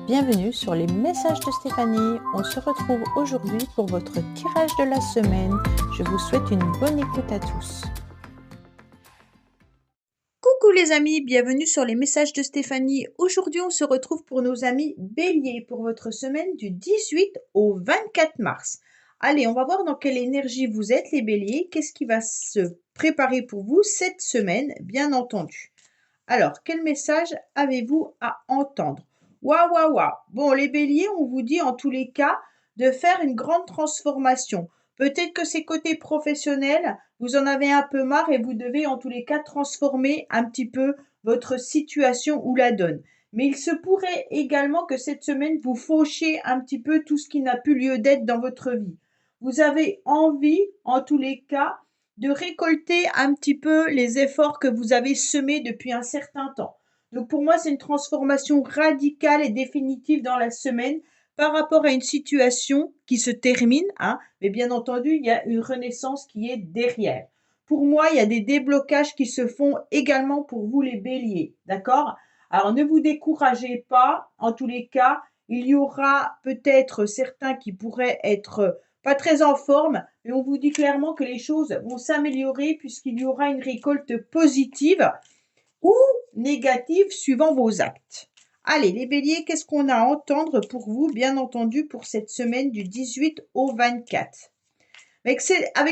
Bienvenue sur les messages de Stéphanie. On se retrouve aujourd'hui pour votre tirage de la semaine. Je vous souhaite une bonne écoute à tous. Coucou les amis, bienvenue sur les messages de Stéphanie. Aujourd'hui, on se retrouve pour nos amis Bélier pour votre semaine du 18 au 24 mars. Allez, on va voir dans quelle énergie vous êtes les Béliers. Qu'est-ce qui va se préparer pour vous cette semaine, bien entendu. Alors, quel message avez-vous à entendre? Waouh, waouh, waouh. Bon, les Béliers, on vous dit en tous les cas de faire une grande transformation. Peut-être que c'est côté professionnel, vous en avez un peu marre et vous devez en tous les cas transformer un petit peu votre situation ou la donne. Mais il se pourrait également que cette semaine, vous fauchiez un petit peu tout ce qui n'a plus lieu d'être dans votre vie. Vous avez envie, en tous les cas, de récolter un petit peu les efforts que vous avez semés depuis un certain temps. Donc pour moi, c'est une transformation radicale et définitive dans la semaine par rapport à une situation qui se termine, mais bien entendu, il y a une renaissance qui est derrière. Pour moi, il y a des déblocages qui se font également pour vous les béliers, d'accord? Alors ne vous découragez pas, en tous les cas, il y aura peut-être certains qui pourraient être pas très en forme, mais on vous dit clairement que les choses vont s'améliorer puisqu'il y aura une récolte positive ou négative suivant vos actes. Allez, les béliers, qu'est-ce qu'on a à entendre pour vous, bien entendu, pour cette semaine du 18 au 24? Avec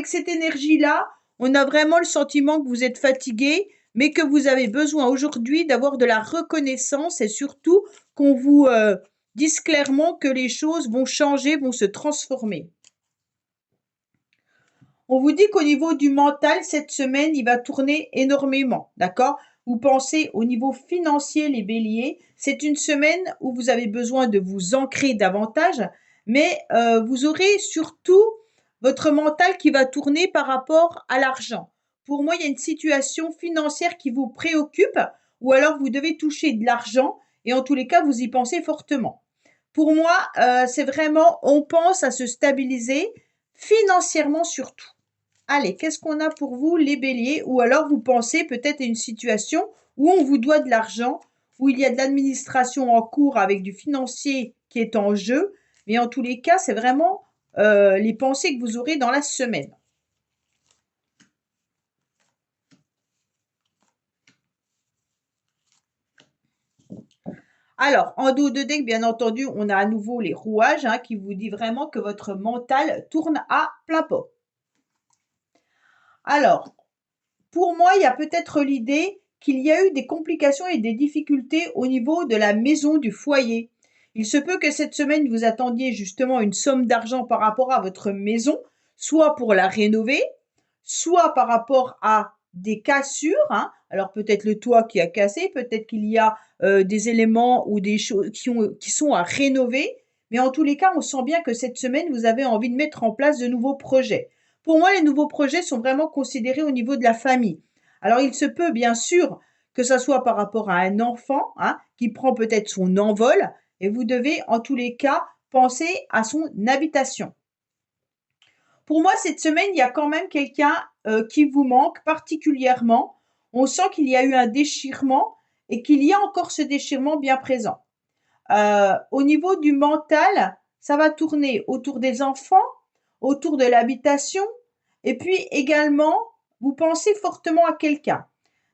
cette énergie-là, on a vraiment le sentiment que vous êtes fatigué, mais que vous avez besoin aujourd'hui d'avoir de la reconnaissance et surtout qu'on vous dise clairement que les choses vont changer, vont se transformer. On vous dit qu'au niveau du mental, cette semaine, il va tourner énormément, d'accord? Vous pensez au niveau financier, les béliers, c'est une semaine où vous avez besoin de vous ancrer davantage, mais vous aurez surtout votre mental qui va tourner par rapport à l'argent. Pour moi, il y a une situation financière qui vous préoccupe, ou alors vous devez toucher de l'argent, et en tous les cas, vous y pensez fortement. Pour moi, c'est vraiment, on pense à se stabiliser financièrement surtout. Allez, qu'est-ce qu'on a pour vous, les béliers? Ou alors vous pensez peut-être à une situation où on vous doit de l'argent, où il y a de l'administration en cours avec du financier qui est en jeu. Mais en tous les cas, c'est vraiment les pensées que vous aurez dans la semaine. Alors, en dos de deck, bien entendu, on a à nouveau les rouages qui vous dit vraiment que votre mental tourne à plein pot. Alors, pour moi, il y a peut-être l'idée qu'il y a eu des complications et des difficultés au niveau de la maison, du foyer. Il se peut que cette semaine, vous attendiez justement une somme d'argent par rapport à votre maison, soit pour la rénover, soit par rapport à des cassures. Alors peut-être le toit qui a cassé, peut-être qu'il y a des éléments ou des choses qui sont à rénover. Mais en tous les cas, on sent bien que cette semaine, vous avez envie de mettre en place de nouveaux projets. Pour moi, les nouveaux projets sont vraiment considérés au niveau de la famille. Alors, il se peut bien sûr que ça soit par rapport à un enfant qui prend peut-être son envol et vous devez en tous les cas penser à son habitation. Pour moi, cette semaine, il y a quand même quelqu'un qui vous manque particulièrement. On sent qu'il y a eu un déchirement et qu'il y a encore ce déchirement bien présent. Au niveau du mental, ça va tourner autour des enfants, autour de l'habitation, et puis également, vous pensez fortement à quelqu'un.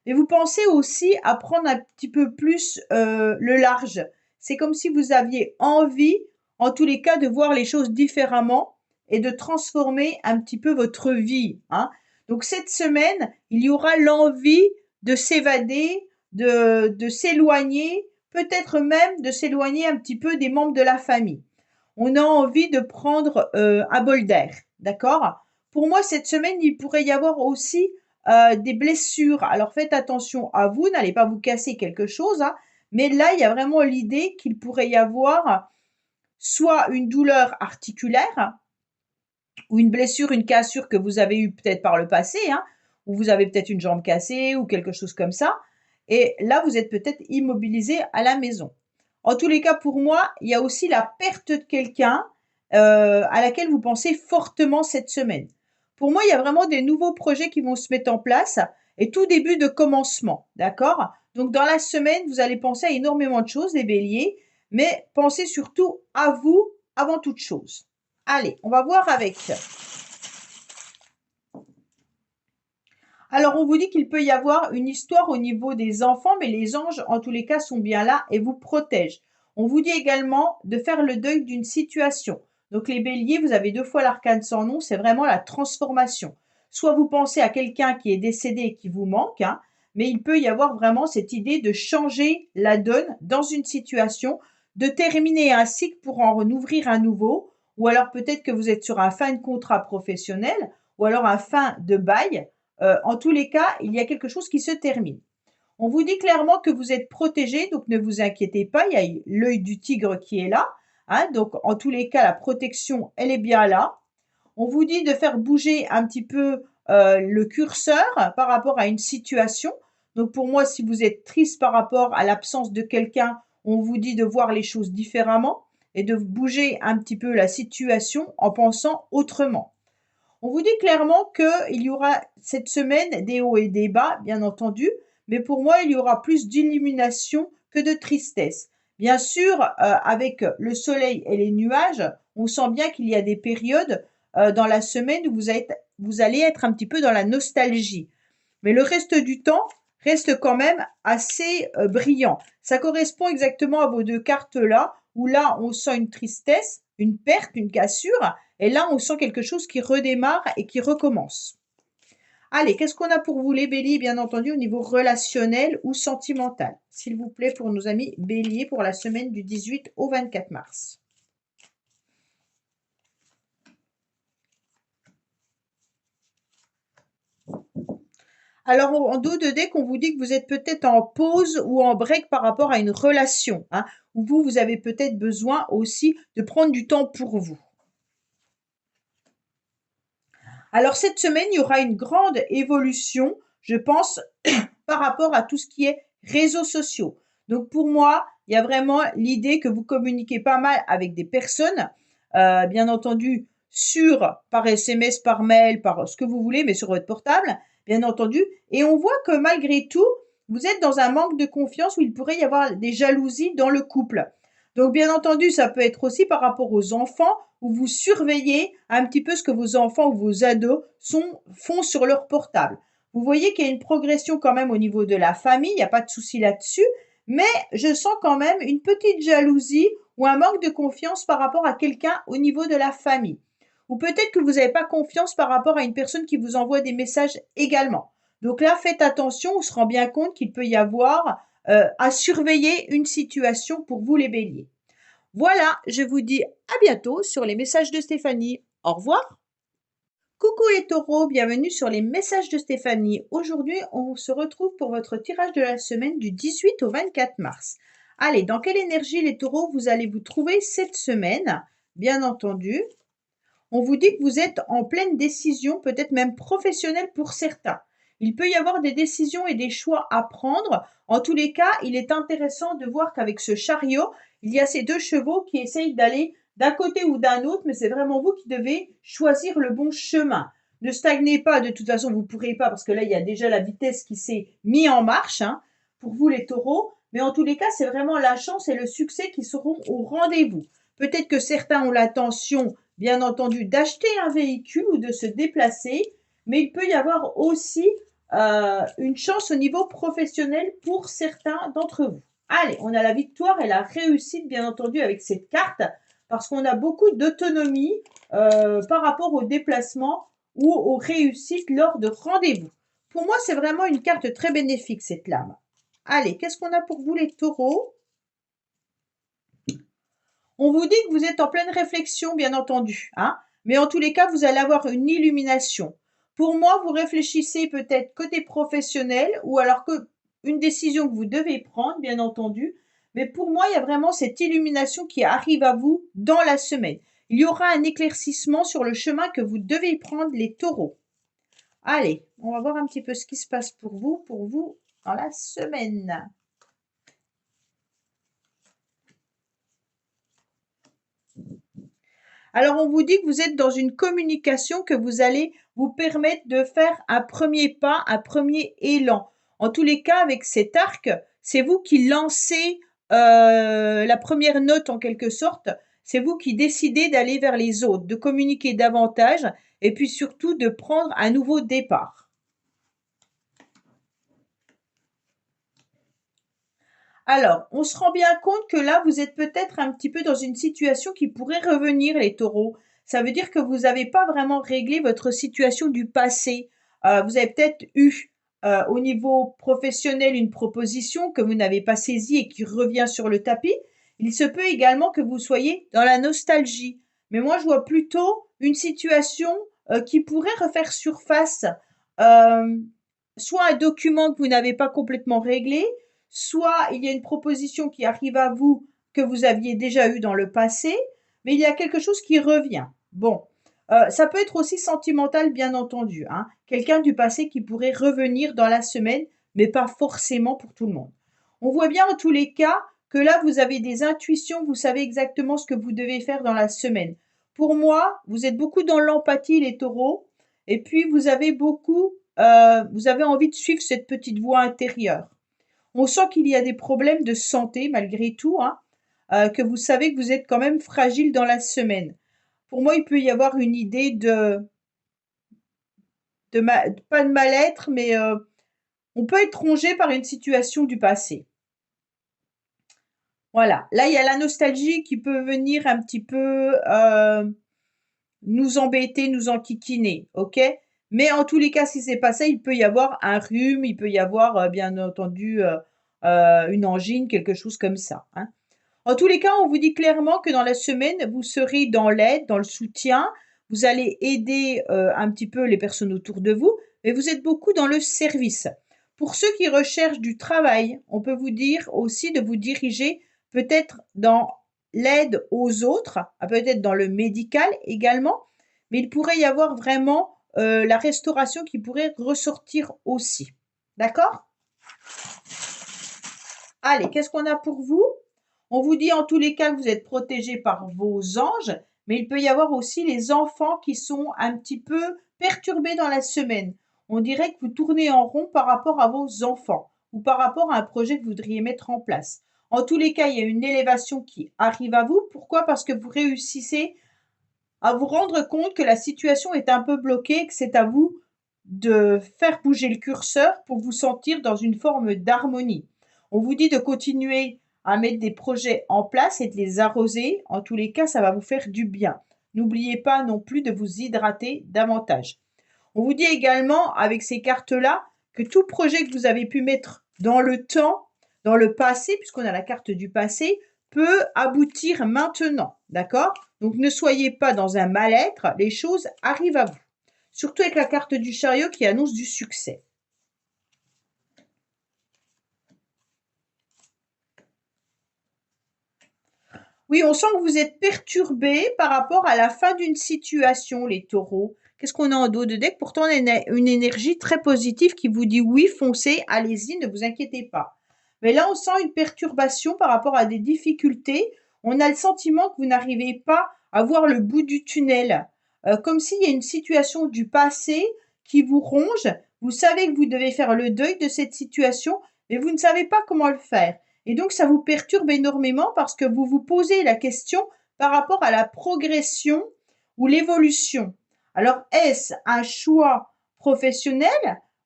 Mais vous pensez aussi à prendre un petit peu plus le large. C'est comme si vous aviez envie, en tous les cas, de voir les choses différemment et de transformer un petit peu votre vie. Donc cette semaine, il y aura l'envie de s'évader, de s'éloigner, peut-être même de s'éloigner un petit peu des membres de la famille. On a envie de prendre un bol d'air, d'accord? Pour moi, cette semaine, il pourrait y avoir aussi des blessures. Alors faites attention à vous, n'allez pas vous casser quelque chose, mais là, il y a vraiment l'idée qu'il pourrait y avoir soit une douleur articulaire ou une blessure, une cassure que vous avez eue peut-être par le passé, ou vous avez peut-être une jambe cassée ou quelque chose comme ça. Et là, vous êtes peut-être immobilisé à la maison. En tous les cas, pour moi, il y a aussi la perte de quelqu'un à laquelle vous pensez fortement cette semaine. Pour moi, il y a vraiment des nouveaux projets qui vont se mettre en place et tout début de commencement, d'accord? Donc, dans la semaine, vous allez penser à énormément de choses, les béliers, mais pensez surtout à vous avant toute chose. Allez, on va voir avec. Alors, on vous dit qu'il peut y avoir une histoire au niveau des enfants, mais les anges, en tous les cas, sont bien là et vous protègent. On vous dit également de faire le deuil d'une situation. Donc, les béliers, vous avez 2 fois l'arcane sans nom, c'est vraiment la transformation. Soit vous pensez à quelqu'un qui est décédé et qui vous manque, hein, mais il peut y avoir vraiment cette idée de changer la donne dans une situation, de terminer un cycle pour en ouvrir un nouveau, ou alors peut-être que vous êtes sur un fin de contrat professionnel, ou alors un fin de bail. En tous les cas, il y a quelque chose qui se termine. On vous dit clairement que vous êtes protégé, donc ne vous inquiétez pas, il y a l'œil du tigre qui est là, hein, donc en tous les cas, la protection, elle est bien là. On vous dit de faire bouger un petit peu le curseur par rapport à une situation. Donc pour moi, si vous êtes triste par rapport à l'absence de quelqu'un, on vous dit de voir les choses différemment et de bouger un petit peu la situation en pensant autrement. On vous dit clairement qu'il y aura cette semaine des hauts et des bas, bien entendu, mais pour moi, il y aura plus d'illumination que de tristesse. Bien sûr, avec le soleil et les nuages, on sent bien qu'il y a des périodes dans la semaine où vous allez être un petit peu dans la nostalgie. Mais le reste du temps reste quand même assez brillant. Ça correspond exactement à vos 2 cartes-là, où là, on sent une tristesse, une perte, une cassure, et là, on sent quelque chose qui redémarre et qui recommence. Allez, qu'est-ce qu'on a pour vous les béliers, bien entendu, au niveau relationnel ou sentimental? S'il vous plaît, pour nos amis béliers, pour la semaine du 18 au 24 mars. Alors, en dos de deck, on vous dit que vous êtes peut-être en pause ou en break par rapport à une relation, hein, où vous avez peut-être besoin aussi de prendre du temps pour vous. Alors, cette semaine, il y aura une grande évolution, je pense, par rapport à tout ce qui est réseaux sociaux. Donc, pour moi, il y a vraiment l'idée que vous communiquez pas mal avec des personnes, bien entendu, par SMS, par mail, par ce que vous voulez, mais sur votre portable, bien entendu. Et on voit que malgré tout, vous êtes dans un manque de confiance où il pourrait y avoir des jalousies dans le couple. Donc, bien entendu, ça peut être aussi par rapport aux enfants où vous surveillez un petit peu ce que vos enfants ou vos ados font sur leur portable. Vous voyez qu'il y a une progression quand même au niveau de la famille, il n'y a pas de souci là-dessus, mais je sens quand même une petite jalousie ou un manque de confiance par rapport à quelqu'un au niveau de la famille. Ou peut-être que vous n'avez pas confiance par rapport à une personne qui vous envoie des messages également. Donc là, faites attention, on se rend bien compte qu'il peut y avoir à surveiller une situation pour vous les béliers. Voilà, je vous dis à bientôt sur les messages de Stéphanie. Au revoir. Coucou les taureaux, bienvenue sur les messages de Stéphanie. Aujourd'hui, on se retrouve pour votre tirage de la semaine du 18 au 24 mars. Allez, dans quelle énergie les taureaux vous allez vous trouver cette semaine? Bien entendu, on vous dit que vous êtes en pleine décision, peut-être même professionnelle pour certains. Il peut y avoir des décisions et des choix à prendre. En tous les cas, il est intéressant de voir qu'avec ce chariot, il y a ces 2 chevaux qui essayent d'aller d'un côté ou d'un autre, mais c'est vraiment vous qui devez choisir le bon chemin. Ne stagnez pas, de toute façon, vous ne pourrez pas, parce que là, il y a déjà la vitesse qui s'est mise en marche, hein, pour vous les taureaux. Mais en tous les cas, c'est vraiment la chance et le succès qui seront au rendez-vous. Peut-être que certains ont l'intention, bien entendu, d'acheter un véhicule ou de se déplacer, mais il peut y avoir aussi une chance au niveau professionnel pour certains d'entre vous. Allez, on a la victoire et la réussite, bien entendu, avec cette carte, parce qu'on a beaucoup d'autonomie par rapport au déplacement ou aux réussites lors de rendez-vous. Pour moi, c'est vraiment une carte très bénéfique, cette lame. Allez, qu'est-ce qu'on a pour vous, les taureaux? On vous dit que vous êtes en pleine réflexion, bien entendu, hein, mais en tous les cas, vous allez avoir une illumination. Pour moi, vous réfléchissez peut-être côté professionnel ou alors que une décision que vous devez prendre, bien entendu. Mais pour moi, il y a vraiment cette illumination qui arrive à vous dans la semaine. Il y aura un éclaircissement sur le chemin que vous devez prendre, les taureaux. Allez, on va voir un petit peu ce qui se passe pour vous dans la semaine. Alors, on vous dit que vous êtes dans une communication que vous allez vous permettre de faire un premier pas, un premier élan. En tous les cas, avec cet arc, c'est vous qui lancez la première note en quelque sorte. C'est vous qui décidez d'aller vers les autres, de communiquer davantage et puis surtout de prendre un nouveau départ. Alors, on se rend bien compte que là, vous êtes peut-être un petit peu dans une situation qui pourrait revenir, les taureaux. Ça veut dire que vous n'avez pas vraiment réglé votre situation du passé. Vous avez peut-être eu au niveau professionnel une proposition que vous n'avez pas saisie et qui revient sur le tapis. Il se peut également que vous soyez dans la nostalgie. Mais moi, je vois plutôt une situation qui pourrait refaire surface. Euh, Soit un document que vous n'avez pas complètement réglé, soit il y a une proposition qui arrive à vous que vous aviez déjà eue dans le passé, mais il y a quelque chose qui revient. Bon, ça peut être aussi sentimental, bien entendu, hein. Quelqu'un du passé qui pourrait revenir dans la semaine, mais pas forcément pour tout le monde. On voit bien en tous les cas que là, vous avez des intuitions, vous savez exactement ce que vous devez faire dans la semaine. Pour moi, vous êtes beaucoup dans l'empathie, les taureaux, et puis vous avez vous avez envie de suivre cette petite voix intérieure. On sent qu'il y a des problèmes de santé malgré tout, hein, que vous savez que vous êtes quand même fragile dans la semaine. Pour moi, il peut y avoir une idée pas de mal-être, mais on peut être rongé par une situation du passé. Voilà. Là, il y a la nostalgie qui peut venir un petit peu nous embêter, nous enquiquiner, ok? Mais en tous les cas, si c'est pas ça, il peut y avoir un rhume, il peut y avoir bien entendu une angine, quelque chose comme ça, hein. En tous les cas, on vous dit clairement que dans la semaine, vous serez dans l'aide, dans le soutien, vous allez aider un petit peu les personnes autour de vous, mais vous êtes beaucoup dans le service. Pour ceux qui recherchent du travail, on peut vous dire aussi de vous diriger peut-être dans l'aide aux autres, peut-être dans le médical également, mais il pourrait y avoir vraiment la restauration qui pourrait ressortir aussi. D'accord? Allez, qu'est-ce qu'on a pour vous? On vous dit en tous les cas que vous êtes protégés par vos anges, mais il peut y avoir aussi les enfants qui sont un petit peu perturbés dans la semaine. On dirait que vous tournez en rond par rapport à vos enfants ou par rapport à un projet que vous voudriez mettre en place. En tous les cas, il y a une élévation qui arrive à vous. Pourquoi? Parce que vous réussissez à vous rendre compte que la situation est un peu bloquée, que c'est à vous de faire bouger le curseur pour vous sentir dans une forme d'harmonie. On vous dit de continuer à mettre des projets en place et de les arroser. En tous les cas, ça va vous faire du bien. N'oubliez pas non plus de vous hydrater davantage. On vous dit également, avec ces cartes-là, que tout projet que vous avez pu mettre dans le temps, dans le passé, puisqu'on a la carte du passé, peut aboutir maintenant. D'accord? Donc ne soyez pas dans un mal-être, les choses arrivent à vous. Surtout avec la carte du chariot qui annonce du succès. Oui, on sent que vous êtes perturbé par rapport à la fin d'une situation, les taureaux. Qu'est-ce qu'on a en dos de deck? Pourtant, on a une énergie très positive qui vous dit oui, foncez, allez-y, ne vous inquiétez pas. Mais là, on sent une perturbation par rapport à des difficultés. On a le sentiment que vous n'arrivez pas à voir le bout du tunnel. Comme s'il y a une situation du passé qui vous ronge. Vous savez que vous devez faire le deuil de cette situation, mais vous ne savez pas comment le faire. Et donc, ça vous perturbe énormément parce que vous vous posez la question par rapport à la progression ou l'évolution. Alors, est-ce un choix professionnel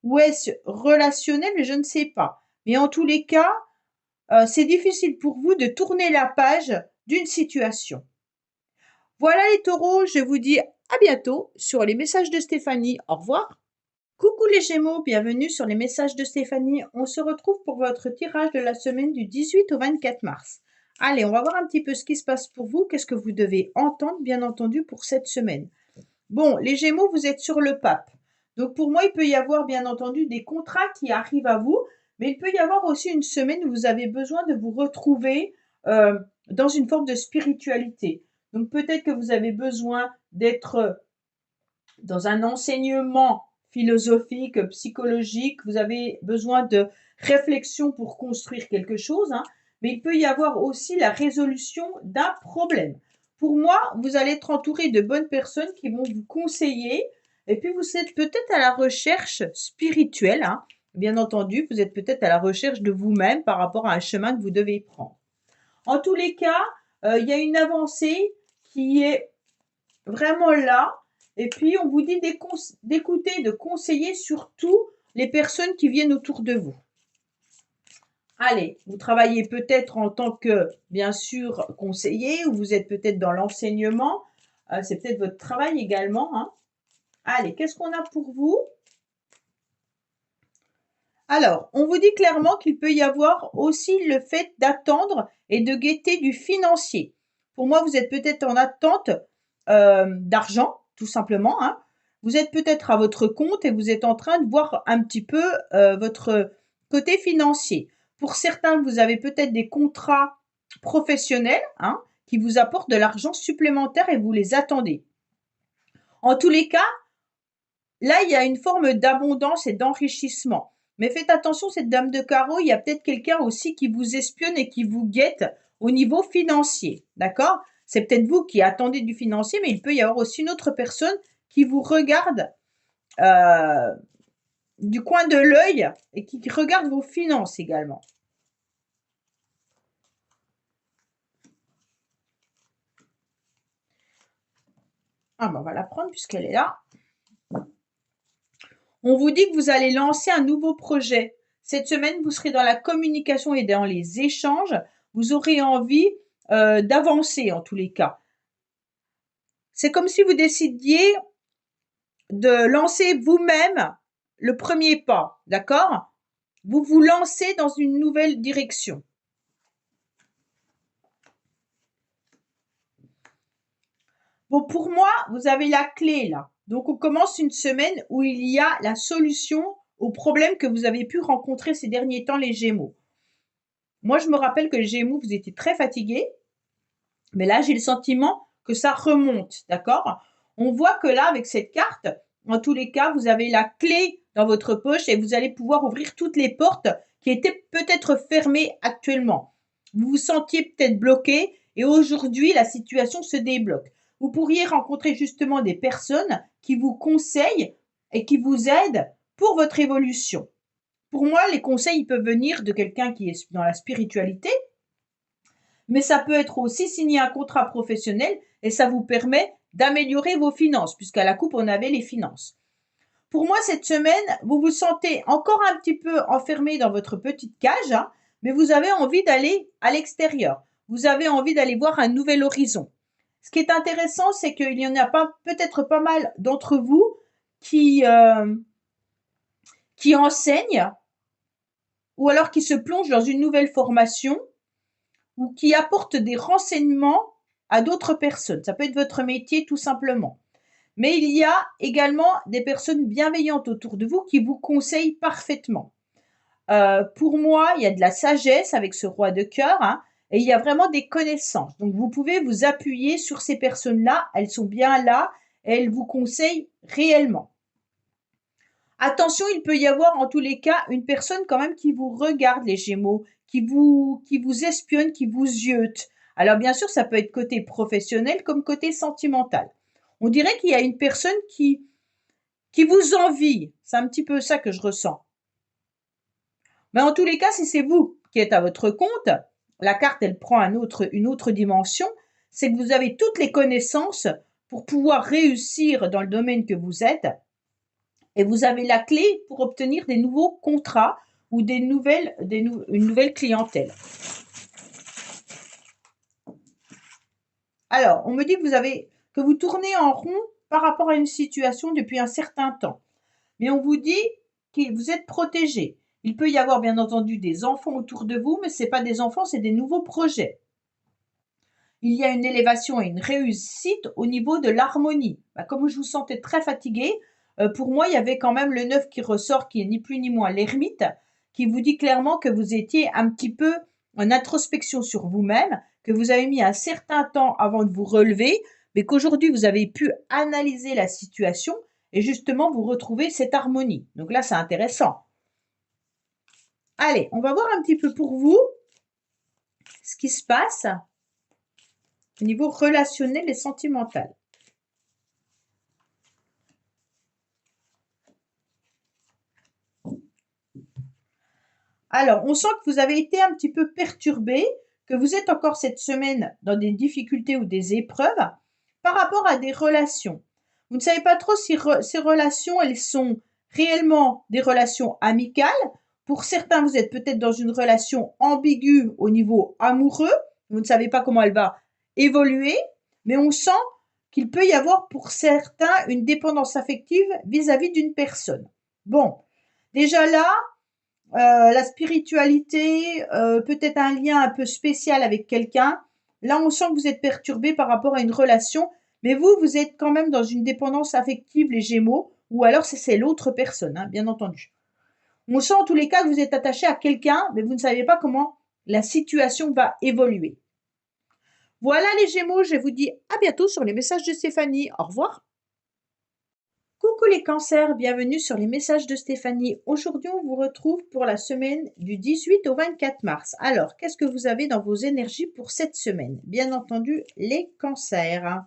ou est-ce relationnel? Je ne sais pas. Mais en tous les cas, c'est difficile pour vous de tourner la page d'une situation. Voilà les taureaux, je vous dis à bientôt sur les messages de Stéphanie. Au revoir. Coucou les Gémeaux, bienvenue sur les messages de Stéphanie. On se retrouve pour votre tirage de la semaine du 18 au 24 mars. Allez, on va voir un petit peu ce qui se passe pour vous. Qu'est-ce que vous devez entendre, bien entendu, pour cette semaine. Bon, les Gémeaux, vous êtes sur le pape. Donc pour moi, il peut y avoir, bien entendu, des contrats qui arrivent à vous, mais il peut y avoir aussi une semaine où vous avez besoin de vous retrouver dans une forme de spiritualité. Donc peut-être que vous avez besoin d'être dans un enseignement philosophique, psychologique, vous avez besoin de réflexion pour construire quelque chose, hein, mais il peut y avoir aussi la résolution d'un problème. Pour moi, vous allez être entouré de bonnes personnes qui vont vous conseiller, et puis vous êtes peut-être à la recherche spirituelle, hein, bien entendu, vous êtes peut-être à la recherche de vous-même par rapport à un chemin que vous devez prendre. En tous les cas, il y a une avancée qui est vraiment là. Et puis, on vous dit d'écouter, de conseiller surtout les personnes qui viennent autour de vous. Allez, vous travaillez peut-être en tant que, bien sûr, conseiller, ou vous êtes peut-être dans l'enseignement. C'est peut-être votre travail également, hein. Allez, qu'est-ce qu'on a pour vous? Alors, on vous dit clairement qu'il peut y avoir aussi le fait d'attendre et de guetter du financier. Pour moi, vous êtes peut-être en attente d'argent, tout simplement, hein. Vous êtes peut-être à votre compte et vous êtes en train de voir un petit peu votre côté financier. Pour certains, vous avez peut-être des contrats professionnels, hein, qui vous apportent de l'argent supplémentaire et vous les attendez. En tous les cas, là, il y a une forme d'abondance et d'enrichissement. Mais faites attention, cette dame de carreau, il y a peut-être quelqu'un aussi qui vous espionne et qui vous guette au niveau financier. D'accord? C'est peut-être vous qui attendez du financier, mais il peut y avoir aussi une autre personne qui vous regarde du coin de l'œil et qui regarde vos finances également. Ah ben, on va la prendre puisqu'elle est là. On vous dit que vous allez lancer un nouveau projet. Cette semaine, vous serez dans la communication et dans les échanges. Vous aurez envie d'avancer en tous les cas. C'est comme si vous décidiez de lancer vous-même le premier pas, d'accord? Vous vous lancez dans une nouvelle direction. Bon, pour moi, vous avez la clé là. Donc, on commence une semaine où il y a la solution aux problèmes que vous avez pu rencontrer ces derniers temps, les Gémeaux. Moi, je me rappelle que les Gémeaux, vous étiez très fatigués. Mais là, j'ai le sentiment que ça remonte, d'accord? On voit que là, avec cette carte, en tous les cas, vous avez la clé dans votre poche et vous allez pouvoir ouvrir toutes les portes qui étaient peut-être fermées actuellement. Vous vous sentiez peut-être bloqué et aujourd'hui, la situation se débloque. Vous pourriez rencontrer justement des personnes qui vous conseillent et qui vous aident pour votre évolution. Pour moi, les conseils ils peuvent venir de quelqu'un qui est dans la spiritualité, mais ça peut être aussi signer un contrat professionnel et ça vous permet d'améliorer vos finances, puisqu'à la coupe, on avait les finances. Pour moi, cette semaine, vous vous sentez encore un petit peu enfermé dans votre petite cage, hein, mais vous avez envie d'aller à l'extérieur. Vous avez envie d'aller voir un nouvel horizon. Ce qui est intéressant, c'est qu'il y en a peut-être pas mal d'entre vous qui enseignent ou alors qui se plongent dans une nouvelle formation ou qui apportent des renseignements à d'autres personnes. Ça peut être votre métier tout simplement. Mais il y a également des personnes bienveillantes autour de vous qui vous conseillent parfaitement. Pour moi, il y a de la sagesse avec ce roi de cœur, hein, et il y a vraiment des connaissances. Donc, vous pouvez vous appuyer sur ces personnes-là. Elles sont bien là et elles vous conseillent réellement. Attention, il peut y avoir en tous les cas une personne quand même qui vous regarde, les Gémeaux, qui vous espionne, qui vous ziote. Alors bien sûr, ça peut être côté professionnel comme côté sentimental. On dirait qu'il y a une personne qui vous envie. C'est un petit peu ça que je ressens. Mais en tous les cas, si c'est vous qui êtes à votre compte, la carte, elle prend une autre dimension, c'est que vous avez toutes les connaissances pour pouvoir réussir dans le domaine que vous êtes et vous avez la clé pour obtenir des nouveaux contrats ou une nouvelle clientèle. Alors, on me dit que vous tournez en rond par rapport à une situation depuis un certain temps. Mais on vous dit que vous êtes protégé. Il peut y avoir bien entendu des enfants autour de vous, mais ce n'est pas des enfants, c'est des nouveaux projets. Il y a une élévation et une réussite au niveau de l'harmonie. Comme je vous sentais très fatigué, pour moi, il y avait quand même le 9 qui ressort, qui est ni plus ni moins l'ermite, qui vous dit clairement que vous étiez un petit peu en introspection sur vous-même, que vous avez mis un certain temps avant de vous relever, mais qu'aujourd'hui, vous avez pu analyser la situation et justement vous retrouver cette harmonie. Donc là, c'est intéressant. Allez, on va voir un petit peu pour vous ce qui se passe au niveau relationnel et sentimental. Alors, on sent que vous avez été un petit peu perturbé, que vous êtes encore cette semaine dans des difficultés ou des épreuves par rapport à des relations. Vous ne savez pas trop si ces relations, elles sont réellement des relations amicales. Pour certains, vous êtes peut-être dans une relation ambiguë au niveau amoureux. Vous ne savez pas comment elle va évoluer, mais on sent qu'il peut y avoir pour certains une dépendance affective vis-à-vis d'une personne. Bon, déjà là, la spiritualité, peut-être un lien un peu spécial avec quelqu'un. Là, on sent que vous êtes perturbé par rapport à une relation, mais vous êtes quand même dans une dépendance affective, les Gémeaux, ou alors c'est l'autre personne, hein, bien entendu. On sent en tous les cas que vous êtes attaché à quelqu'un, mais vous ne savez pas comment la situation va évoluer. Voilà les Gémeaux, je vous dis à bientôt sur les messages de Stéphanie. Au revoir. Coucou les cancers, bienvenue sur les messages de Stéphanie. Aujourd'hui, on vous retrouve pour la semaine du 18 au 24 mars. Alors, qu'est-ce que vous avez dans vos énergies pour cette semaine? Bien entendu, les cancers.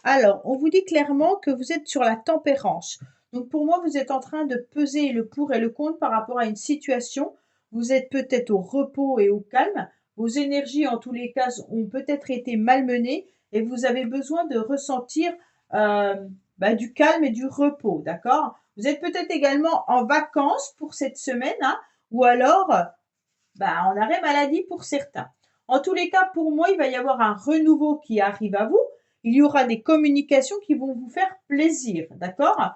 Alors, on vous dit clairement que vous êtes sur la tempérance. Donc, pour moi, vous êtes en train de peser le pour et le contre par rapport à une situation. Vous êtes peut-être au repos et au calme. Vos énergies, en tous les cas, ont peut-être été malmenées et vous avez besoin de ressentir du calme et du repos, d'accord? Vous êtes peut-être également en vacances pour cette semaine, hein, ou alors en arrêt maladie pour certains. En tous les cas, pour moi, il va y avoir un renouveau qui arrive à vous. Il y aura des communications qui vont vous faire plaisir, d'accord?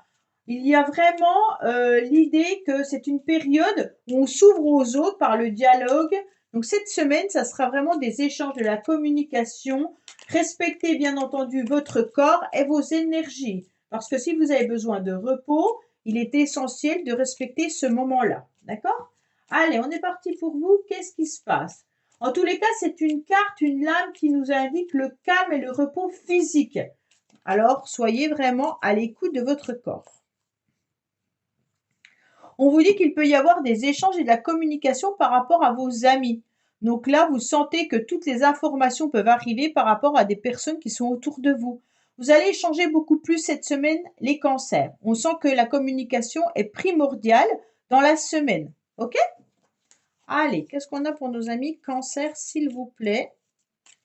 Il y a vraiment l'idée que c'est une période où on s'ouvre aux autres par le dialogue. Donc cette semaine, ça sera vraiment des échanges, de la communication. Respectez bien entendu votre corps et vos énergies. Parce que si vous avez besoin de repos, il est essentiel de respecter ce moment-là, d'accord? Allez, on est parti pour vous. Qu'est-ce qui se passe? En tous les cas, c'est une carte, une lame qui nous indique le calme et le repos physique. Alors, soyez vraiment à l'écoute de votre corps. On vous dit qu'il peut y avoir des échanges et de la communication par rapport à vos amis. Donc là, vous sentez que toutes les informations peuvent arriver par rapport à des personnes qui sont autour de vous. Vous allez échanger beaucoup plus cette semaine les cancers. On sent que la communication est primordiale dans la semaine. OK? Allez, qu'est-ce qu'on a pour nos amis cancer, s'il vous plaît,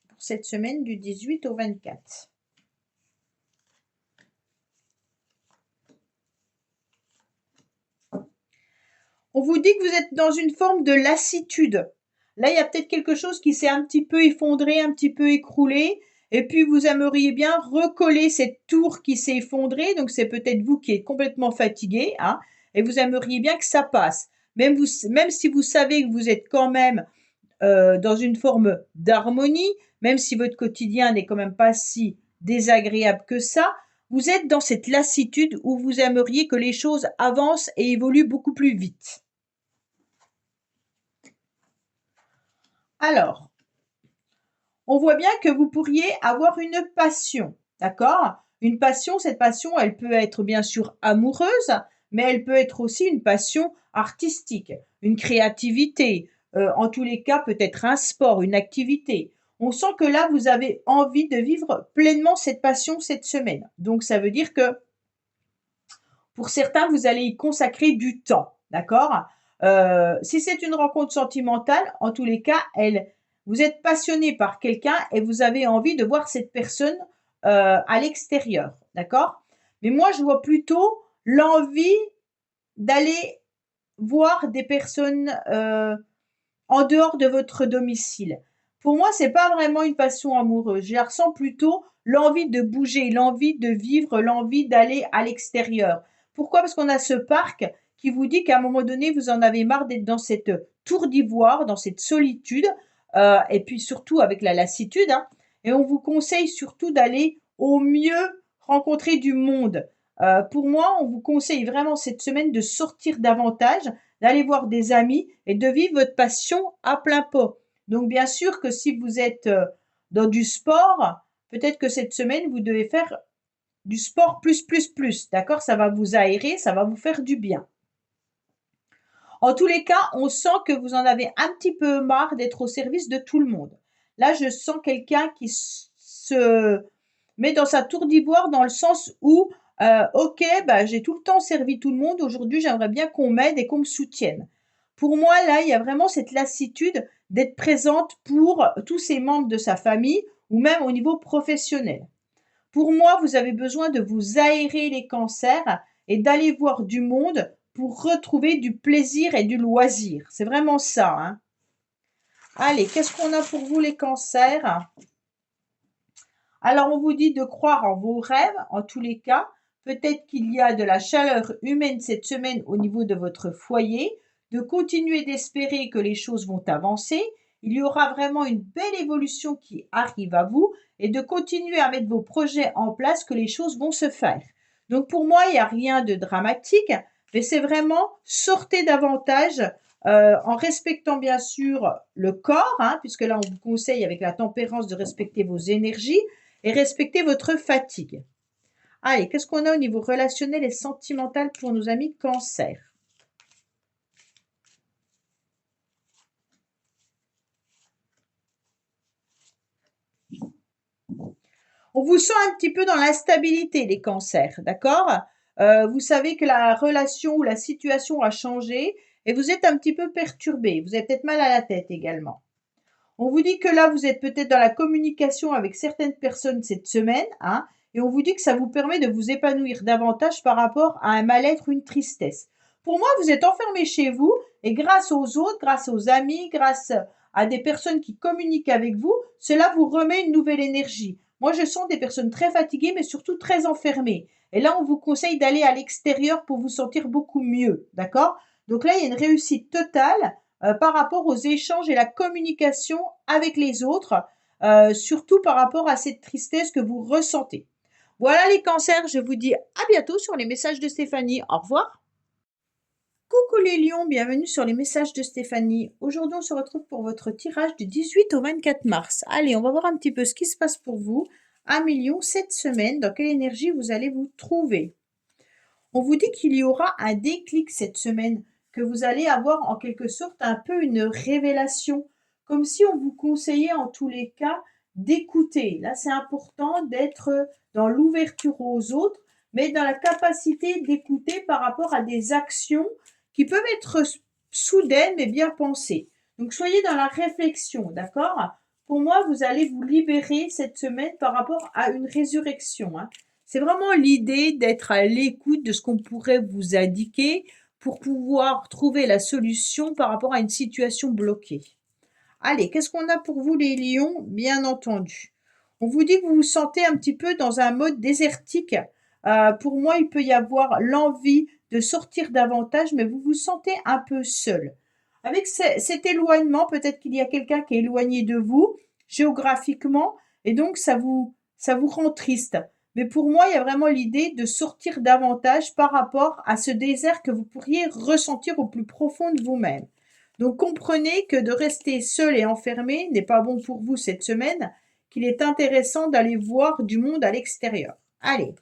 pour cette semaine du 18 au 24? On vous dit que vous êtes dans une forme de lassitude. Là, il y a peut-être quelque chose qui s'est un petit peu effondré, un petit peu écroulé. Et puis, vous aimeriez bien recoller cette tour qui s'est effondrée. Donc, c'est peut-être vous qui êtes complètement fatigué, hein, et vous aimeriez bien que ça passe. Même si vous savez que vous êtes quand même dans une forme d'harmonie, même si votre quotidien n'est quand même pas si désagréable que ça, vous êtes dans cette lassitude où vous aimeriez que les choses avancent et évoluent beaucoup plus vite. Alors, on voit bien que vous pourriez avoir une passion, d'accord? Une passion, cette passion, elle peut être bien sûr amoureuse, mais elle peut être aussi une passion artistique, une créativité, en tous les cas peut-être un sport, une activité. On sent que là, vous avez envie de vivre pleinement cette passion cette semaine. Donc, ça veut dire que pour certains, vous allez y consacrer du temps, d'accord? Si c'est une rencontre sentimentale, en tous les cas, vous êtes passionné par quelqu'un et vous avez envie de voir cette personne à l'extérieur, d'accord? Mais moi, je vois plutôt l'envie d'aller voir des personnes en dehors de votre domicile. Pour moi, c'est pas vraiment une passion amoureuse. Je ressens plutôt l'envie de bouger, l'envie de vivre, l'envie d'aller à l'extérieur. Pourquoi? Parce qu'on a ce parc qui vous dit qu'à un moment donné, vous en avez marre d'être dans cette tour d'ivoire, dans cette solitude, et puis surtout avec la lassitude, hein, et on vous conseille surtout d'aller au mieux rencontrer du monde. Pour moi, on vous conseille vraiment cette semaine de sortir davantage, d'aller voir des amis et de vivre votre passion à plein pot. Donc bien sûr que si vous êtes dans du sport, peut-être que cette semaine, vous devez faire du sport plus, d'accord? Ça va vous aérer, ça va vous faire du bien. En tous les cas, on sent que vous en avez un petit peu marre d'être au service de tout le monde. Là, je sens quelqu'un qui se met dans sa tour d'ivoire dans le sens où ok, j'ai tout le temps servi tout le monde. Aujourd'hui, j'aimerais bien qu'on m'aide et qu'on me soutienne. Pour moi, là, il y a vraiment cette lassitude d'être présente pour tous ses membres de sa famille ou même au niveau professionnel. Pour moi, vous avez besoin de vous aérer les cancers et d'aller voir du monde pour retrouver du plaisir et du loisir. C'est vraiment ça, hein. Allez, qu'est-ce qu'on a pour vous les cancers? Alors, on vous dit de croire en vos rêves, en tous les cas. Peut-être qu'il y a de la chaleur humaine cette semaine au niveau de votre foyer, de continuer d'espérer que les choses vont avancer. Il y aura vraiment une belle évolution qui arrive à vous et de continuer à mettre vos projets en place, que les choses vont se faire. Donc, pour moi, il n'y a rien de dramatique, mais c'est vraiment sortez davantage en respectant bien sûr le corps, hein, puisque là, on vous conseille avec la tempérance de respecter vos énergies et respecter votre fatigue. Allez, qu'est-ce qu'on a au niveau relationnel et sentimental pour nos amis Cancer? On vous sent un petit peu dans l'instabilité, les Cancers, d'accord? Vous savez que la relation ou la situation a changé et vous êtes un petit peu perturbé. Vous avez peut-être mal à la tête également. On vous dit que là, vous êtes peut-être dans la communication avec certaines personnes cette semaine, hein, et on vous dit que ça vous permet de vous épanouir davantage par rapport à un mal-être ou une tristesse. Pour moi, vous êtes enfermé chez vous et grâce aux autres, grâce aux amis, grâce à des personnes qui communiquent avec vous, cela vous remet une nouvelle énergie. Moi, je sens des personnes très fatiguées, mais surtout très enfermées. Et là, on vous conseille d'aller à l'extérieur pour vous sentir beaucoup mieux, d'accord? Donc là, il y a une réussite totale par rapport aux échanges et la communication avec les autres, surtout par rapport à cette tristesse que vous ressentez. Voilà les cancers, je vous dis à bientôt sur les messages de Stéphanie. Au revoir. Coucou les lions, bienvenue sur les messages de Stéphanie. Aujourd'hui, on se retrouve pour votre tirage du 18 au 24 mars. Allez, on va voir un petit peu ce qui se passe pour vous. 1 million cette semaine, dans quelle énergie vous allez vous trouver. On vous dit qu'il y aura un déclic cette semaine, que vous allez avoir en quelque sorte un peu une révélation, comme si on vous conseillait en tous les cas d'écouter. Là, c'est important d'être dans l'ouverture aux autres, mais dans la capacité d'écouter par rapport à des actions qui peuvent être soudaines mais bien pensées. Donc, soyez dans la réflexion, d'accord? Pour moi, vous allez vous libérer cette semaine par rapport à une résurrection, hein. C'est vraiment l'idée d'être à l'écoute de ce qu'on pourrait vous indiquer pour pouvoir trouver la solution par rapport à une situation bloquée. Allez, qu'est-ce qu'on a pour vous les lions? Bien entendu. On vous dit que vous vous sentez un petit peu dans un mode désertique. Pour moi, il peut y avoir l'envie de sortir davantage, mais vous vous sentez un peu seul. Avec cet éloignement, peut-être qu'il y a quelqu'un qui est éloigné de vous géographiquement, et donc ça vous rend triste. Mais pour moi, il y a vraiment l'idée de sortir davantage par rapport à ce désert que vous pourriez ressentir au plus profond de vous-même. Donc comprenez que de rester seul et enfermé n'est pas bon pour vous cette semaine, qu'il est intéressant d'aller voir du monde à l'extérieur. Allez.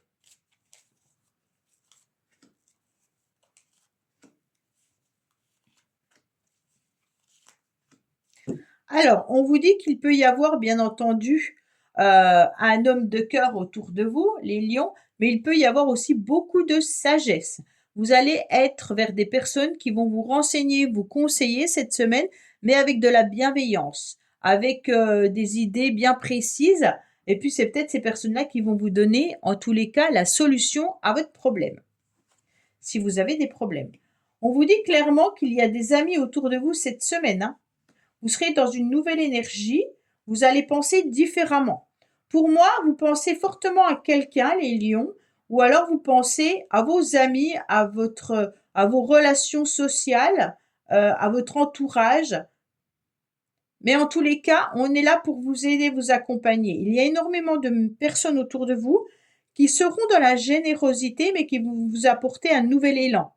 Alors, on vous dit qu'il peut y avoir, bien entendu, un homme de cœur autour de vous, les lions, mais il peut y avoir aussi beaucoup de sagesse. Vous allez être vers des personnes qui vont vous renseigner, vous conseiller cette semaine, mais avec de la bienveillance, avec des idées bien précises. Et puis, c'est peut-être ces personnes-là qui vont vous donner, en tous les cas, la solution à votre problème, si vous avez des problèmes. On vous dit clairement qu'il y a des amis autour de vous cette semaine, hein. Vous serez dans une nouvelle énergie, vous allez penser différemment. Pour moi, vous pensez fortement à quelqu'un, les lions, ou alors vous pensez à vos amis, à vos relations sociales, à votre entourage. Mais en tous les cas, on est là pour vous aider, vous accompagner. Il y a énormément de personnes autour de vous qui seront dans la générosité, mais qui vont vous apporter un nouvel élan.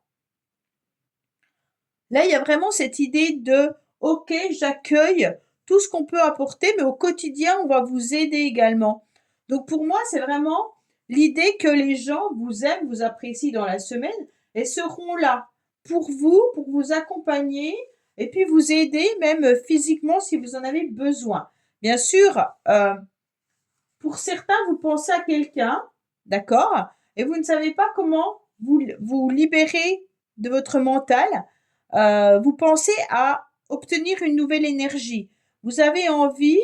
Là, il y a vraiment cette idée de OK, j'accueille tout ce qu'on peut apporter, mais au quotidien, on va vous aider également. Donc pour moi, c'est vraiment l'idée que les gens vous aiment, vous apprécient dans la semaine et seront là pour vous accompagner et puis vous aider même physiquement si vous en avez besoin. Bien sûr, pour certains, vous pensez à quelqu'un, d'accord, et vous ne savez pas comment vous libérer de votre mental. Vous pensez à obtenir une nouvelle énergie. Vous avez envie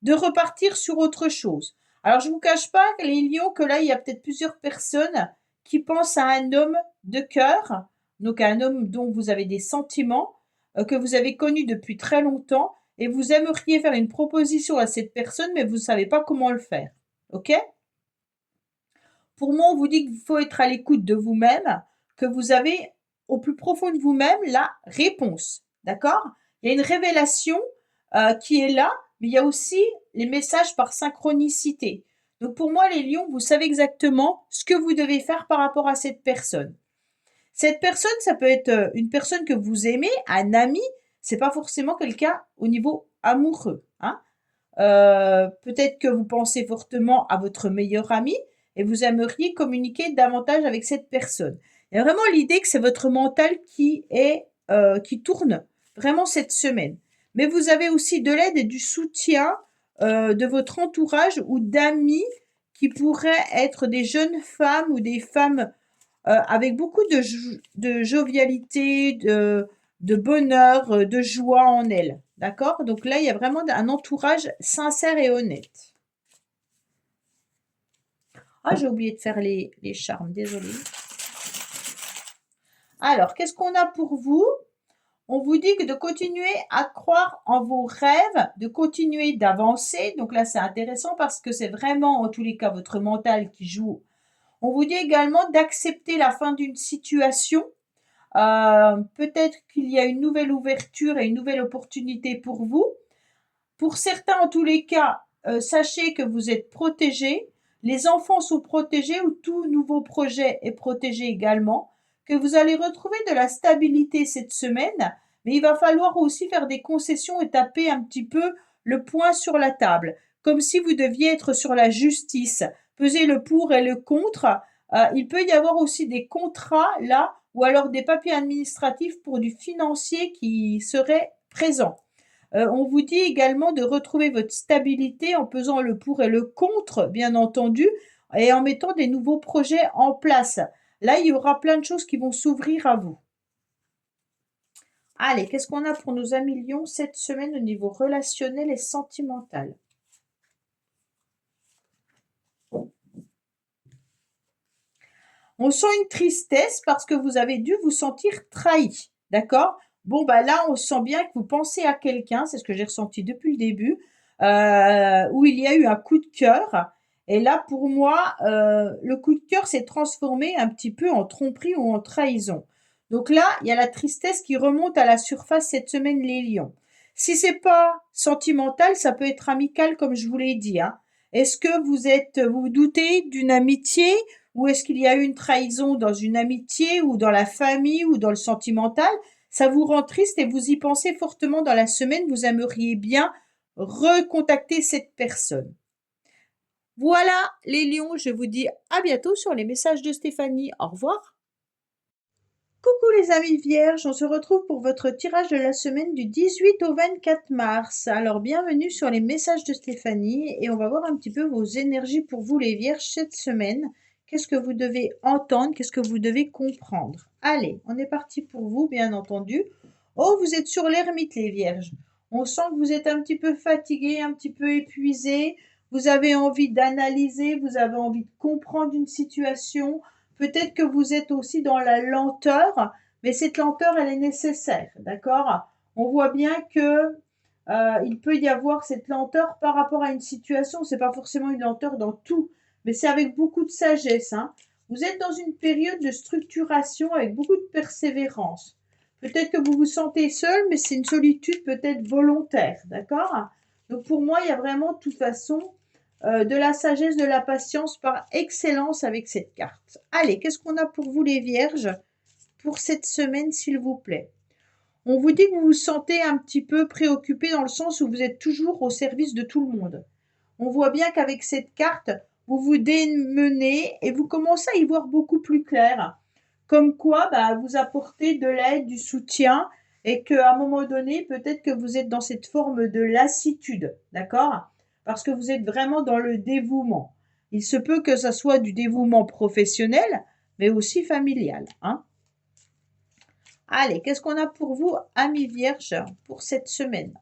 de repartir sur autre chose. Alors, je ne vous cache pas, les lions, que là, il y a peut-être plusieurs personnes qui pensent à un homme de cœur, donc à un homme dont vous avez des sentiments, que vous avez connu depuis très longtemps, et vous aimeriez faire une proposition à cette personne, mais vous ne savez pas comment le faire. OK? Pour moi, on vous dit qu'il faut être à l'écoute de vous-même, que vous avez au plus profond de vous-même la réponse. D'accord? Il y a une révélation qui est là, mais il y a aussi les messages par synchronicité. Donc pour moi, les lions, vous savez exactement ce que vous devez faire par rapport à cette personne. Cette personne, ça peut être une personne que vous aimez, un ami, c'est pas forcément quelqu'un au niveau amoureux. Hein. Peut-être que vous pensez fortement à votre meilleur ami et vous aimeriez communiquer davantage avec cette personne. Il y a vraiment l'idée que c'est votre mental qui tourne vraiment cette semaine. Mais vous avez aussi de l'aide et du soutien de votre entourage ou d'amis qui pourraient être des jeunes femmes ou des femmes avec beaucoup de jovialité, de bonheur, de joie en elles. D'accord? Donc là, il y a vraiment un entourage sincère et honnête. Ah, j'ai oublié de faire les charmes, désolée. Alors, qu'est-ce qu'on a pour vous? On vous dit que de continuer à croire en vos rêves, de continuer d'avancer. Donc là, c'est intéressant parce que c'est vraiment, en tous les cas, votre mental qui joue. On vous dit également d'accepter la fin d'une situation. Peut-être qu'il y a une nouvelle ouverture et une nouvelle opportunité pour vous. Pour certains, en tous les cas, sachez que vous êtes protégés. Les enfants sont protégés ou tout nouveau projet est protégé également. Que vous allez retrouver de la stabilité cette semaine, mais il va falloir aussi faire des concessions et taper un petit peu le poing sur la table, comme si vous deviez être sur la justice, peser le pour et le contre. Il peut y avoir aussi des contrats là, ou alors des papiers administratifs pour du financier qui seraient présents. On vous dit également de retrouver votre stabilité en pesant le pour et le contre, bien entendu, et en mettant des nouveaux projets en place. Là, il y aura plein de choses qui vont s'ouvrir à vous. Allez, qu'est-ce qu'on a pour nos amis lions cette semaine au niveau relationnel et sentimental? On sent une tristesse parce que vous avez dû vous sentir trahi, d'accord? Bon, bah là, on sent bien que vous pensez à quelqu'un, c'est ce que j'ai ressenti depuis le début, où il y a eu un coup de cœur. Et là, pour moi, le coup de cœur s'est transformé un petit peu en tromperie ou en trahison. Donc là, il y a la tristesse qui remonte à la surface cette semaine, les lions. Si c'est pas sentimental, ça peut être amical, comme je vous l'ai dit. Hein. Est-ce que vous vous doutez d'une amitié ou est-ce qu'il y a eu une trahison dans une amitié ou dans la famille ou dans le sentimental? Ça vous rend triste et vous y pensez fortement dans la semaine, vous aimeriez bien recontacter cette personne. Voilà les lions, je vous dis à bientôt sur les messages de Stéphanie. Au revoir. Coucou les amis vierges, on se retrouve pour votre tirage de la semaine du 18 au 24 mars. Alors bienvenue sur les messages de Stéphanie et on va voir un petit peu vos énergies pour vous les vierges cette semaine. Qu'est-ce que vous devez entendre? Qu'est-ce que vous devez comprendre? Allez, on est parti pour vous, bien entendu. Oh, vous êtes sur l'ermite, les vierges. On sent que vous êtes un petit peu fatigué, un petit peu épuisé. Vous avez envie d'analyser, vous avez envie de comprendre une situation. Peut-être que vous êtes aussi dans la lenteur, mais cette lenteur, elle est nécessaire, d'accord? On voit bien que il peut y avoir cette lenteur par rapport à une situation. C'est pas forcément une lenteur dans tout, mais c'est avec beaucoup de sagesse. Hein. Vous êtes dans une période de structuration avec beaucoup de persévérance. Peut-être que vous vous sentez seul, mais c'est une solitude peut-être volontaire, d'accord? Donc pour moi, il y a vraiment de toute façon de la sagesse, de la patience par excellence avec cette carte. Allez, qu'est-ce qu'on a pour vous les vierges pour cette semaine, s'il vous plaît? On vous dit que vous vous sentez un petit peu préoccupé dans le sens où vous êtes toujours au service de tout le monde. On voit bien qu'avec cette carte, vous vous démenez et vous commencez à y voir beaucoup plus clair. Comme quoi, bah, vous apportez de l'aide, du soutien et qu'à un moment donné, peut-être que vous êtes dans cette forme de lassitude, d'accord? Parce que vous êtes vraiment dans le dévouement. Il se peut que ça soit du dévouement professionnel, mais aussi familial. Hein. Allez, qu'est-ce qu'on a pour vous, amis vierges, pour cette semaine?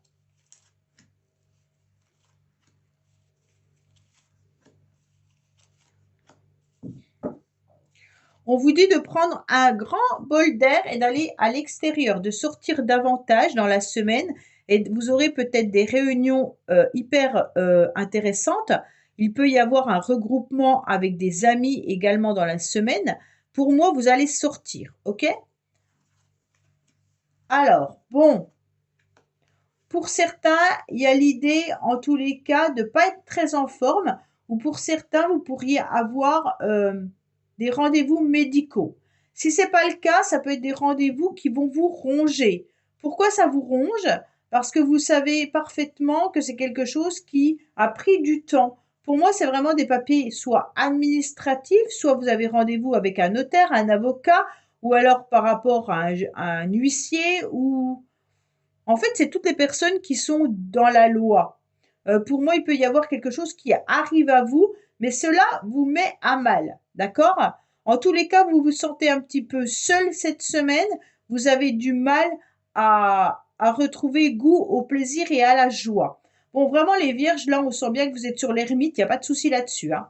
On vous dit de prendre un grand bol d'air et d'aller à l'extérieur, de sortir davantage dans la semaine et vous aurez peut-être des réunions hyper intéressantes. Il peut y avoir un regroupement avec des amis également dans la semaine. Pour moi, vous allez sortir, ok? Alors, bon, pour certains, il y a l'idée, en tous les cas, de ne pas être très en forme, ou pour certains, vous pourriez avoir des rendez-vous médicaux. Si ce n'est pas le cas, ça peut être des rendez-vous qui vont vous ronger. Pourquoi ça vous ronge? Parce que vous savez parfaitement que c'est quelque chose qui a pris du temps. Pour moi, c'est vraiment des papiers soit administratifs, soit vous avez rendez-vous avec un notaire, un avocat, ou alors par rapport à un huissier ou en fait, c'est toutes les personnes qui sont dans la loi. Pour moi, il peut y avoir quelque chose qui arrive à vous, mais cela vous met à mal, d'accord? En tous les cas, vous vous sentez un petit peu seul cette semaine, vous avez du mal à retrouver goût au plaisir et à la joie. Bon, vraiment, les vierges, là, on sent bien que vous êtes sur l'ermite, il n'y a pas de souci là-dessus, hein.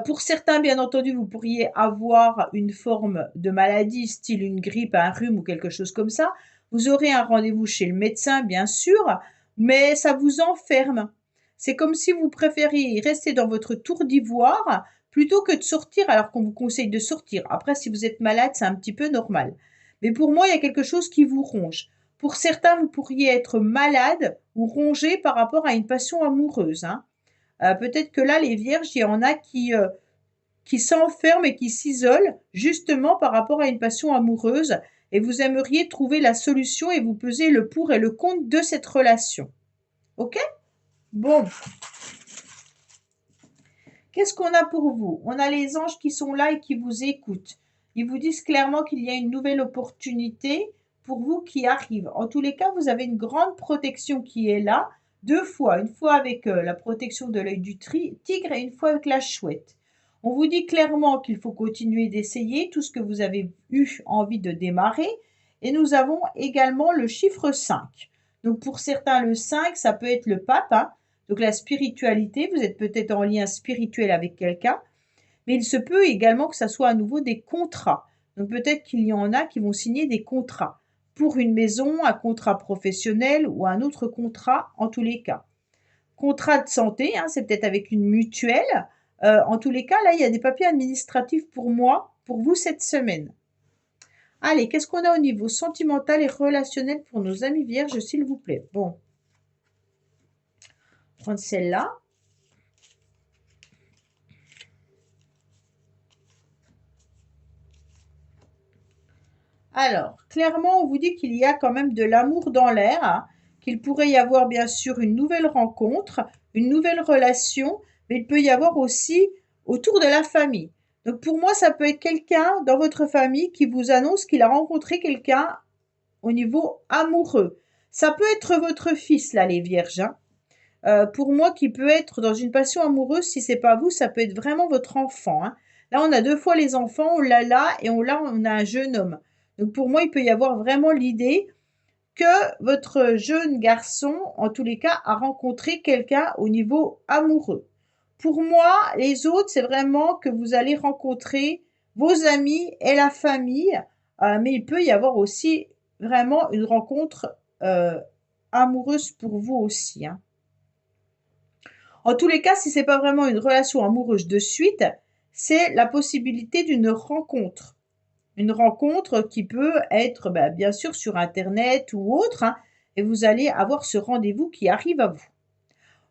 Pour certains, bien entendu, vous pourriez avoir une forme de maladie, style une grippe, un rhume ou quelque chose comme ça. Vous aurez un rendez-vous chez le médecin, bien sûr, mais ça vous enferme. C'est comme si vous préfériez rester dans votre tour d'ivoire plutôt que de sortir alors qu'on vous conseille de sortir. Après, si vous êtes malade, c'est un petit peu normal. Mais pour moi, il y a quelque chose qui vous ronge. Pour certains, vous pourriez être malade ou rongé par rapport à une passion amoureuse, hein. Peut-être que là, les vierges, il y en a qui s'enferment et qui s'isolent justement par rapport à une passion amoureuse et vous aimeriez trouver la solution et vous pesez le pour et le contre de cette relation. Ok? Bon. Qu'est-ce qu'on a pour vous? On a les anges qui sont là et qui vous écoutent. Ils vous disent clairement qu'il y a une nouvelle opportunité pour vous qui arrive. En tous les cas, vous avez une grande protection qui est là, deux fois. Une fois avec la protection de l'œil du tigre et une fois avec la chouette. On vous dit clairement qu'il faut continuer d'essayer tout ce que vous avez eu envie de démarrer. Et nous avons également le chiffre 5. Donc pour certains, le 5, ça peut être le pape, hein. Donc la spiritualité, vous êtes peut-être en lien spirituel avec quelqu'un, mais il se peut également que ça soit à nouveau des contrats. Donc peut-être qu'il y en a qui vont signer des contrats pour une maison, un contrat professionnel ou un autre contrat en tous les cas. Contrat de santé, hein, c'est peut-être avec une mutuelle. En tous les cas, là, il y a des papiers administratifs pour moi, pour vous cette semaine. Allez, qu'est-ce qu'on a au niveau sentimental et relationnel pour nos amis vierges, s'il vous plaît? Bon. Prendre celle-là. Alors, clairement, on vous dit qu'il y a quand même de l'amour dans l'air, hein, qu'il pourrait y avoir bien sûr une nouvelle rencontre, une nouvelle relation, mais il peut y avoir aussi autour de la famille. Donc pour moi, ça peut être quelqu'un dans votre famille qui vous annonce qu'il a rencontré quelqu'un au niveau amoureux. Ça peut être votre fils, là, les vierges, hein. Pour moi, qui peut être dans une passion amoureuse, si c'est pas vous, ça peut être vraiment votre enfant, hein. Là, on a deux fois les enfants, on l'a là et on a un jeune homme. Donc pour moi, il peut y avoir vraiment l'idée que votre jeune garçon, en tous les cas, a rencontré quelqu'un au niveau amoureux. Pour moi, les autres, c'est vraiment que vous allez rencontrer vos amis et la famille, mais il peut y avoir aussi vraiment une rencontre amoureuse pour vous aussi, hein. En tous les cas, si c'est pas vraiment une relation amoureuse de suite, c'est la possibilité d'une rencontre. Une rencontre qui peut être bien sûr sur internet ou autre, hein, et vous allez avoir ce rendez-vous qui arrive à vous.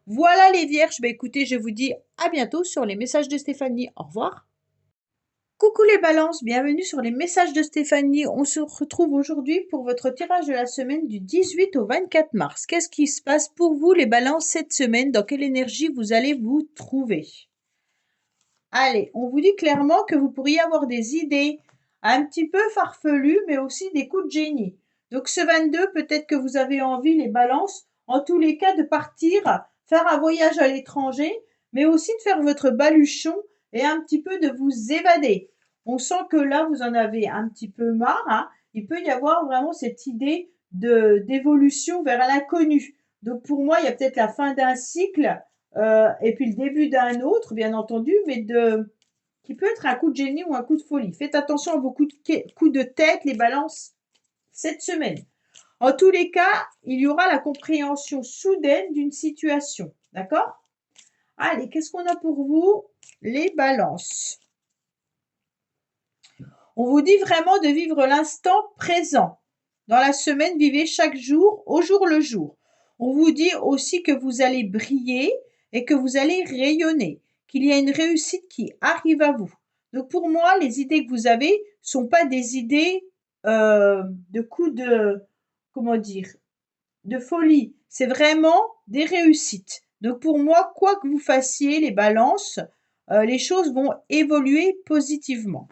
Voilà les vierges, écoutez, je vous dis à bientôt sur les messages de Stéphanie. Au revoir. Coucou les balances, bienvenue sur les messages de Stéphanie. On se retrouve aujourd'hui pour votre tirage de la semaine du 18 au 24 mars. Qu'est-ce qui se passe pour vous les balances cette semaine? Dans quelle énergie vous allez vous trouver? Allez, on vous dit clairement que vous pourriez avoir des idées un petit peu farfelues, mais aussi des coups de génie. Donc ce 22, peut-être que vous avez envie, les balances, en tous les cas, de partir, faire un voyage à l'étranger, mais aussi de faire votre baluchon et un petit peu de vous évader. On sent que là, vous en avez un petit peu marre, hein. Il peut y avoir vraiment cette idée d'évolution vers l'inconnu. Donc pour moi, il y a peut-être la fin d'un cycle et puis le début d'un autre, bien entendu, mais qui peut être un coup de génie ou un coup de folie. Faites attention à vos coups de tête, les balances, cette semaine. En tous les cas, il y aura la compréhension soudaine d'une situation. D'accord? Allez, qu'est-ce qu'on a pour vous? Les balances. On vous dit vraiment de vivre l'instant présent. Dans la semaine, vivez chaque jour au jour le jour. On vous dit aussi que vous allez briller et que vous allez rayonner, qu'il y a une réussite qui arrive à vous. Donc pour moi, les idées que vous avez sont pas des idées de coups de, comment dire, de folie. C'est vraiment des réussites. Donc pour moi, quoi que vous fassiez, les balances, les choses vont évoluer positivement.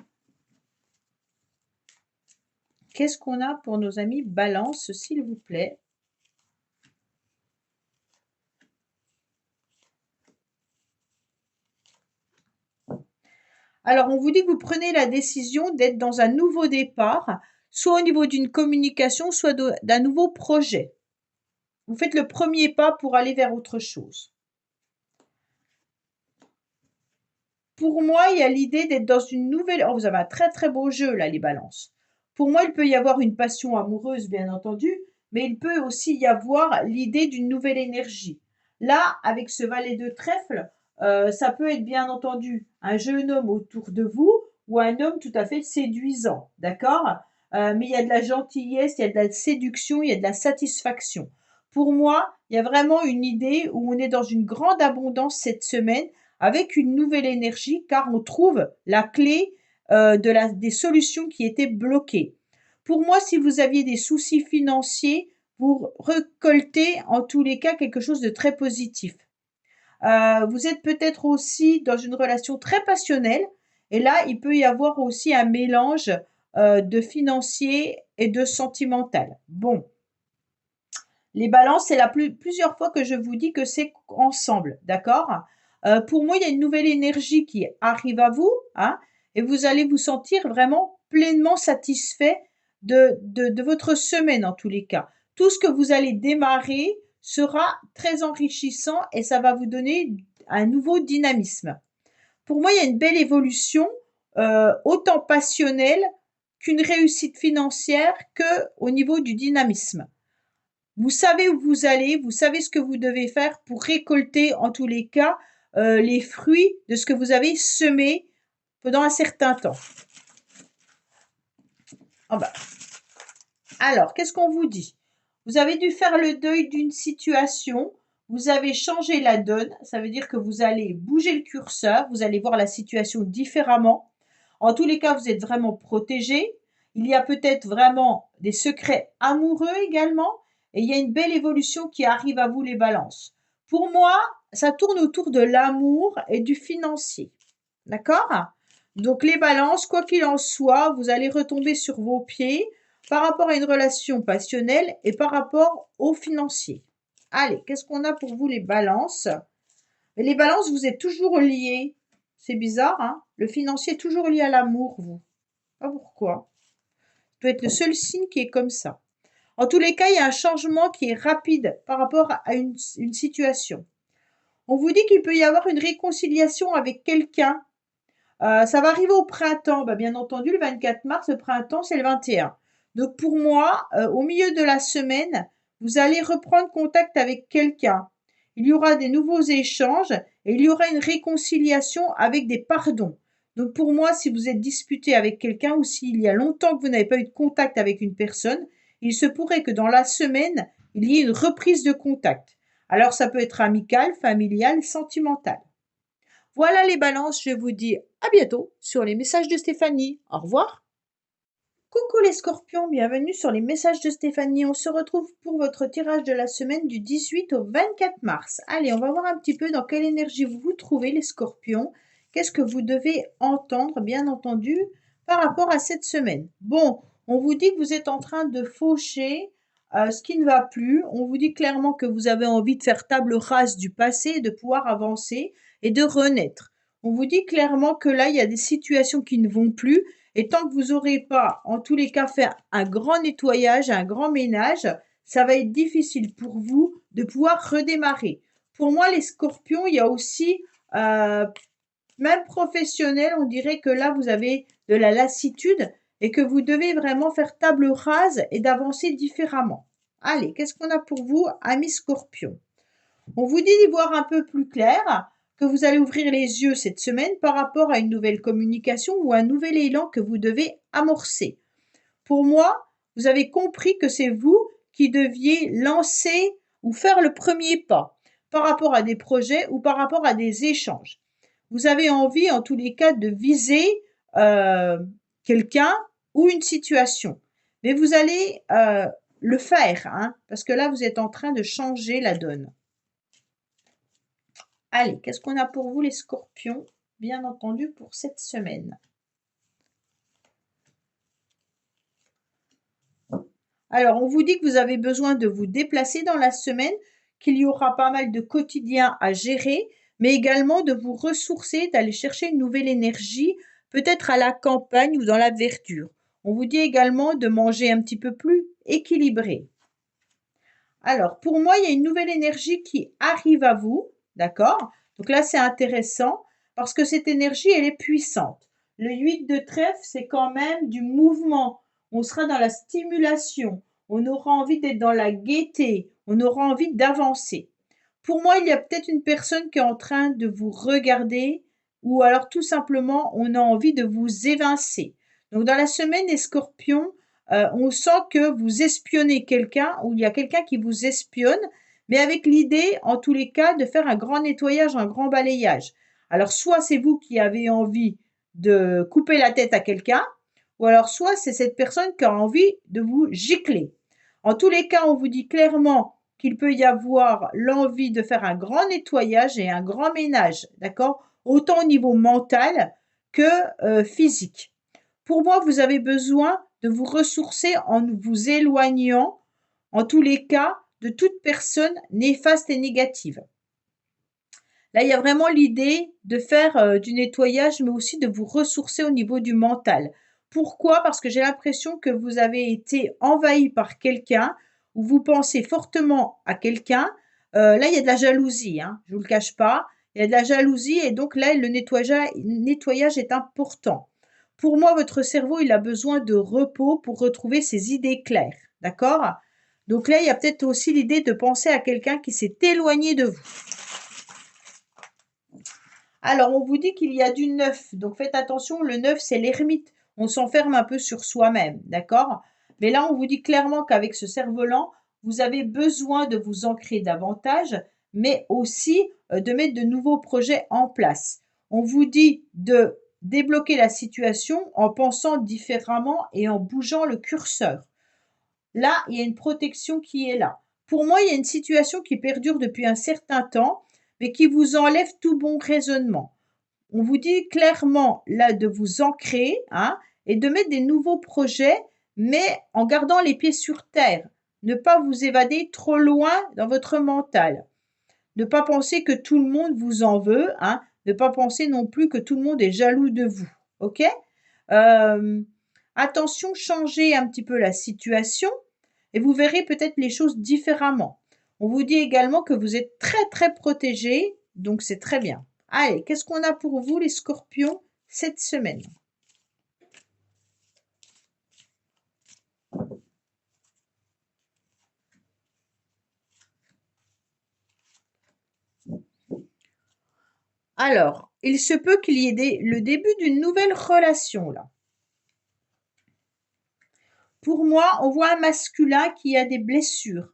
Qu'est-ce qu'on a pour nos amis Balance, s'il vous plaît? Alors, on vous dit que vous prenez la décision d'être dans un nouveau départ, soit au niveau d'une communication, soit d'un nouveau projet. Vous faites le premier pas pour aller vers autre chose. Pour moi, il y a l'idée d'être dans une nouvelle... Oh, vous avez un très très beau jeu là, les balances. Pour moi, il peut y avoir une passion amoureuse, bien entendu, mais il peut aussi y avoir l'idée d'une nouvelle énergie. Là, avec ce valet de trèfle, ça peut être bien entendu un jeune homme autour de vous ou un homme tout à fait séduisant, d'accord? Mais il y a de la gentillesse, il y a de la séduction, il y a de la satisfaction. Pour moi, il y a vraiment une idée où on est dans une grande abondance cette semaine avec une nouvelle énergie car on trouve la clé des solutions qui étaient bloquées. Pour moi, si vous aviez des soucis financiers, vous récoltez en tous les cas quelque chose de très positif. Vous êtes peut-être aussi dans une relation très passionnelle et là, il peut y avoir aussi un mélange de financier et de sentimental. Bon, les balances, c'est plusieurs fois que je vous dis que c'est ensemble, d'accord? Pour moi, il y a une nouvelle énergie qui arrive à vous, hein, et vous allez vous sentir vraiment pleinement satisfait de votre semaine en tous les cas. Tout ce que vous allez démarrer sera très enrichissant et ça va vous donner un nouveau dynamisme. Pour moi, il y a une belle évolution, autant passionnelle qu'une réussite financière que au niveau du dynamisme. Vous savez où vous allez, vous savez ce que vous devez faire pour récolter en tous les cas les fruits de ce que vous avez semé pendant un certain temps. Ah bah. Alors, qu'est-ce qu'on vous dit? Vous avez dû faire le deuil d'une situation, vous avez changé la donne, ça veut dire que vous allez bouger le curseur, vous allez voir la situation différemment. En tous les cas, vous êtes vraiment protégé. Il y a peut-être vraiment des secrets amoureux également. Et il y a une belle évolution qui arrive à vous, les balances. Pour moi, ça tourne autour de l'amour et du financier. D'accord? Donc les balances, quoi qu'il en soit, vous allez retomber sur vos pieds par rapport à une relation passionnelle et par rapport au financier. Allez, qu'est-ce qu'on a pour vous, les balances? Les balances, vous êtes toujours liés. C'est bizarre, hein? Le financier est toujours lié à l'amour, vous. Pas pourquoi. Ça peut être le seul signe qui est comme ça. En tous les cas, il y a un changement qui est rapide par rapport à une situation. On vous dit qu'il peut y avoir une réconciliation avec quelqu'un. Ça va arriver au printemps. Bah, bien entendu, le 24 mars, le printemps, c'est le 21. Donc pour moi, au milieu de la semaine, vous allez reprendre contact avec quelqu'un. Il y aura des nouveaux échanges et il y aura une réconciliation avec des pardons. Donc pour moi, si vous êtes disputé avec quelqu'un ou s'il y a longtemps que vous n'avez pas eu de contact avec une personne, il se pourrait que dans la semaine, il y ait une reprise de contact. Alors ça peut être amical, familial, sentimental. Voilà les balances, je vous dis à bientôt sur les messages de Stéphanie. Au revoir. Coucou les scorpions, bienvenue sur les messages de Stéphanie. On se retrouve pour votre tirage de la semaine du 18 au 24 mars. Allez, on va voir un petit peu dans quelle énergie vous vous trouvez les scorpions. Qu'est-ce que vous devez entendre, bien entendu, par rapport à cette semaine. Bon, on vous dit que vous êtes en train de faucher ce qui ne va plus. On vous dit clairement que vous avez envie de faire table rase du passé, de pouvoir avancer et de renaître. On vous dit clairement que là, il y a des situations qui ne vont plus et tant que vous n'aurez pas, en tous les cas, fait un grand nettoyage, un grand ménage, ça va être difficile pour vous de pouvoir redémarrer. Pour moi, les scorpions, il y a aussi, même professionnel, on dirait que là, vous avez de la lassitude et que vous devez vraiment faire table rase et d'avancer différemment. Allez, qu'est-ce qu'on a pour vous, amis scorpions? On vous dit d'y voir un peu plus clair, que vous allez ouvrir les yeux cette semaine par rapport à une nouvelle communication ou un nouvel élan que vous devez amorcer. Pour moi, vous avez compris que c'est vous qui deviez lancer ou faire le premier pas par rapport à des projets ou par rapport à des échanges. Vous avez envie, en tous les cas, de viser quelqu'un ou une situation. Mais vous allez le faire, hein, parce que là, vous êtes en train de changer la donne. Allez, qu'est-ce qu'on a pour vous les scorpions, bien entendu, pour cette semaine? Alors, on vous dit que vous avez besoin de vous déplacer dans la semaine, qu'il y aura pas mal de quotidiens à gérer, mais également de vous ressourcer, d'aller chercher une nouvelle énergie, peut-être à la campagne ou dans la verdure. On vous dit également de manger un petit peu plus équilibré. Alors, pour moi, il y a une nouvelle énergie qui arrive à vous, d'accord? Donc là, c'est intéressant parce que cette énergie, elle est puissante. Le 8 de trèfle, c'est quand même du mouvement. On sera dans la stimulation. On aura envie d'être dans la gaieté. On aura envie d'avancer. Pour moi, il y a peut-être une personne qui est en train de vous regarder ou alors tout simplement, on a envie de vous évincer. Donc, dans la semaine des scorpions, on sent que vous espionnez quelqu'un ou il y a quelqu'un qui vous espionne, mais avec l'idée, en tous les cas, de faire un grand nettoyage, un grand balayage. Alors, soit c'est vous qui avez envie de couper la tête à quelqu'un, ou alors soit c'est cette personne qui a envie de vous gicler. En tous les cas, on vous dit clairement qu'il peut y avoir l'envie de faire un grand nettoyage et un grand ménage, d'accord? Autant au niveau mental que physique. Pour moi, vous avez besoin de vous ressourcer en vous éloignant, en tous les cas, de toute personne néfaste et négative. Là, il y a vraiment l'idée de faire du nettoyage, mais aussi de vous ressourcer au niveau du mental. Pourquoi? Parce que j'ai l'impression que vous avez été envahi par quelqu'un ou vous pensez fortement à quelqu'un. Là, il y a de la jalousie, hein, je ne vous le cache pas. Il y a de la jalousie et donc là, le nettoyage est important. Pour moi, votre cerveau, il a besoin de repos pour retrouver ses idées claires. D'accord? Donc là, il y a peut-être aussi l'idée de penser à quelqu'un qui s'est éloigné de vous. Alors, on vous dit qu'il y a du neuf. Donc, faites attention, le neuf, c'est l'ermite. On s'enferme un peu sur soi-même. D'accord? Mais là, on vous dit clairement qu'avec ce cerf-volant, vous avez besoin de vous ancrer davantage, mais aussi de mettre de nouveaux projets en place. On vous dit de débloquer la situation en pensant différemment et en bougeant le curseur. Là, il y a une protection qui est là. Pour moi, il y a une situation qui perdure depuis un certain temps, mais qui vous enlève tout bon raisonnement. On vous dit clairement là de vous ancrer, hein, et de mettre des nouveaux projets, mais en gardant les pieds sur terre. Ne pas vous évader trop loin dans votre mental. Ne pas penser que tout le monde vous en veut, hein. Ne pas penser non plus que tout le monde est jaloux de vous. OK? Attention, changez un petit peu la situation et vous verrez peut-être les choses différemment. On vous dit également que vous êtes très très protégé, donc c'est très bien. Allez, qu'est-ce qu'on a pour vous les scorpions cette semaine? Alors, il se peut qu'il y ait le début d'une nouvelle relation là. Pour moi, on voit un masculin qui a des blessures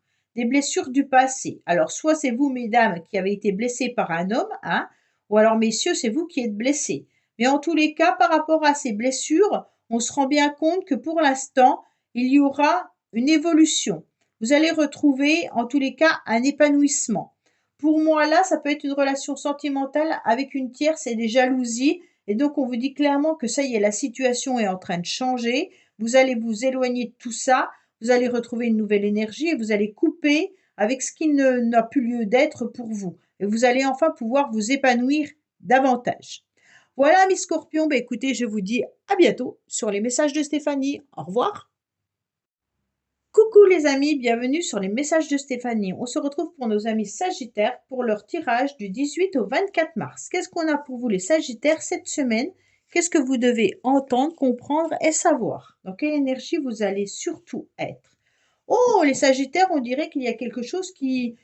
du passé. Alors, soit c'est vous, mesdames, qui avez été blessées par un homme, hein, ou alors, messieurs, c'est vous qui êtes blessés. Mais en tous les cas, par rapport à ces blessures, on se rend bien compte que pour l'instant, il y aura une évolution. Vous allez retrouver, en tous les cas, un épanouissement. Pour moi, là, ça peut être une relation sentimentale avec une tierce et des jalousies. Et donc, on vous dit clairement que ça y est, la situation est en train de changer. Vous allez vous éloigner de tout ça. Vous allez retrouver une nouvelle énergie et vous allez couper avec ce qui n'a plus lieu d'être pour vous. Et vous allez enfin pouvoir vous épanouir davantage. Voilà, mes scorpions, bah, écoutez, je vous dis à bientôt sur les messages de Stéphanie. Au revoir. Coucou les amis, bienvenue sur les messages de Stéphanie. On se retrouve pour nos amis Sagittaires pour leur tirage du 18 au 24 mars. Qu'est-ce qu'on a pour vous les Sagittaires cette semaine? Qu'est-ce que vous devez entendre, comprendre et savoir? Dans quelle énergie vous allez surtout être? Oh, les Sagittaires, on dirait qu'il y a quelque chose qui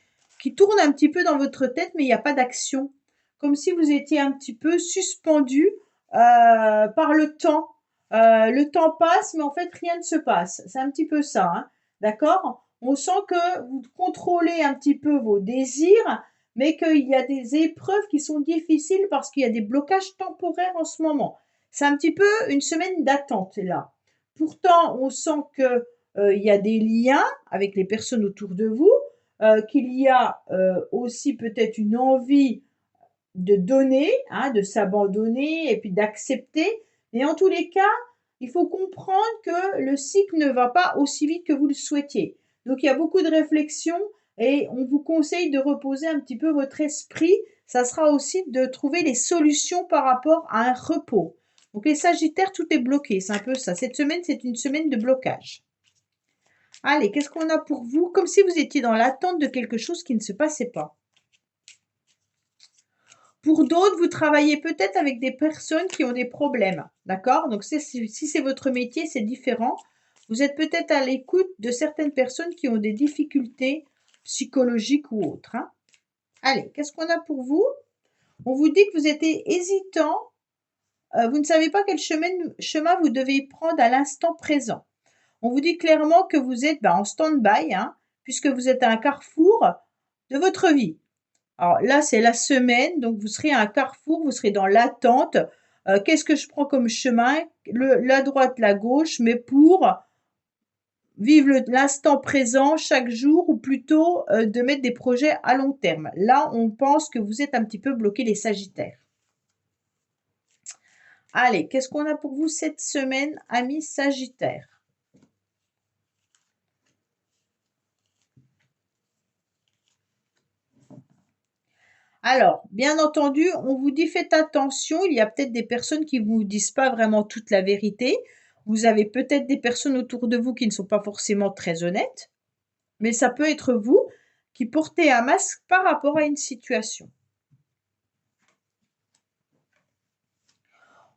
tourne un petit peu dans votre tête, mais il n'y a pas d'action. Comme si vous étiez un petit peu suspendu par le temps. Le temps passe, mais en fait, rien ne se passe. C'est un petit peu ça, hein. D'accord? On sent que vous contrôlez un petit peu vos désirs, mais qu'il y a des épreuves qui sont difficiles parce qu'il y a des blocages temporaires en ce moment. C'est un petit peu une semaine d'attente là. Pourtant, on sent que il y a des liens avec les personnes autour de vous, qu'il y a aussi peut-être une envie de donner, hein, de s'abandonner et puis d'accepter. Mais en tous les cas, il faut comprendre que le cycle ne va pas aussi vite que vous le souhaitiez. Donc il y a beaucoup de réflexions et on vous conseille de reposer un petit peu votre esprit. Ça sera aussi de trouver les solutions par rapport à un repos. Donc les Sagittaires, tout est bloqué, c'est un peu ça. Cette semaine, c'est une semaine de blocage. Allez, qu'est-ce qu'on a pour vous? Comme si vous étiez dans l'attente de quelque chose qui ne se passait pas. Pour d'autres, vous travaillez peut-être avec des personnes qui ont des problèmes, d'accord? Donc si c'est votre métier, c'est différent. Vous êtes peut-être à l'écoute de certaines personnes qui ont des difficultés psychologiques ou autres, hein. Allez, qu'est-ce qu'on a pour vous? On vous dit que vous êtes hésitant, vous ne savez pas quel chemin vous devez prendre à l'instant présent. On vous dit clairement que vous êtes en stand-by, hein, puisque vous êtes à un carrefour de votre vie. Alors là, c'est la semaine, donc vous serez à un carrefour, vous serez dans l'attente. Qu'est-ce que je prends comme chemin? La droite, la gauche, mais pour vivre l'instant présent chaque jour ou plutôt de mettre des projets à long terme. Là, on pense que vous êtes un petit peu bloqué les Sagittaires. Allez, qu'est-ce qu'on a pour vous cette semaine, amis Sagittaires? Alors, bien entendu, on vous dit faites attention, il y a peut-être des personnes qui ne vous disent pas vraiment toute la vérité. Vous avez peut-être des personnes autour de vous qui ne sont pas forcément très honnêtes, mais ça peut être vous qui portez un masque par rapport à une situation.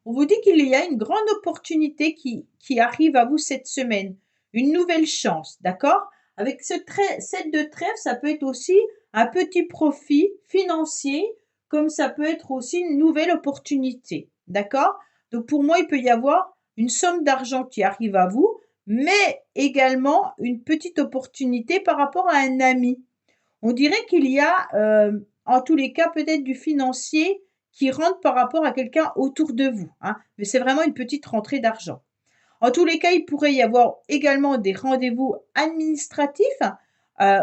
On vous dit qu'il y a une grande opportunité qui arrive à vous cette semaine, une nouvelle chance, d'accord? Avec ce 7 de trèfle, ça peut être aussi un petit profit financier, comme ça peut être aussi une nouvelle opportunité, d'accord? Donc pour moi, il peut y avoir une somme d'argent qui arrive à vous, mais également une petite opportunité par rapport à un ami. On dirait qu'il y a, en tous les cas, peut-être du financier qui rentre par rapport à quelqu'un autour de vous, hein, mais c'est vraiment une petite rentrée d'argent. En tous les cas, il pourrait y avoir également des rendez-vous administratifs,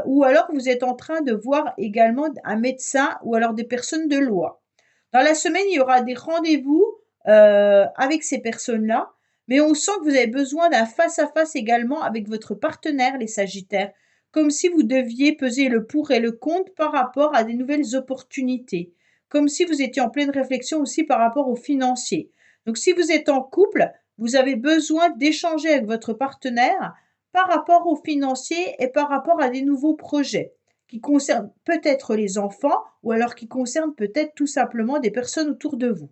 ou alors vous êtes en train de voir également un médecin ou alors des personnes de loi. Dans la semaine, il y aura des rendez-vous avec ces personnes-là, mais on sent que vous avez besoin d'un face-à-face également avec votre partenaire, les Sagittaires, comme si vous deviez peser le pour et le contre par rapport à des nouvelles opportunités, comme si vous étiez en pleine réflexion aussi par rapport aux financiers. Donc si vous êtes en couple, vous avez besoin d'échanger avec votre partenaire par rapport aux financiers et par rapport à des nouveaux projets qui concernent peut-être les enfants ou alors qui concernent peut-être tout simplement des personnes autour de vous.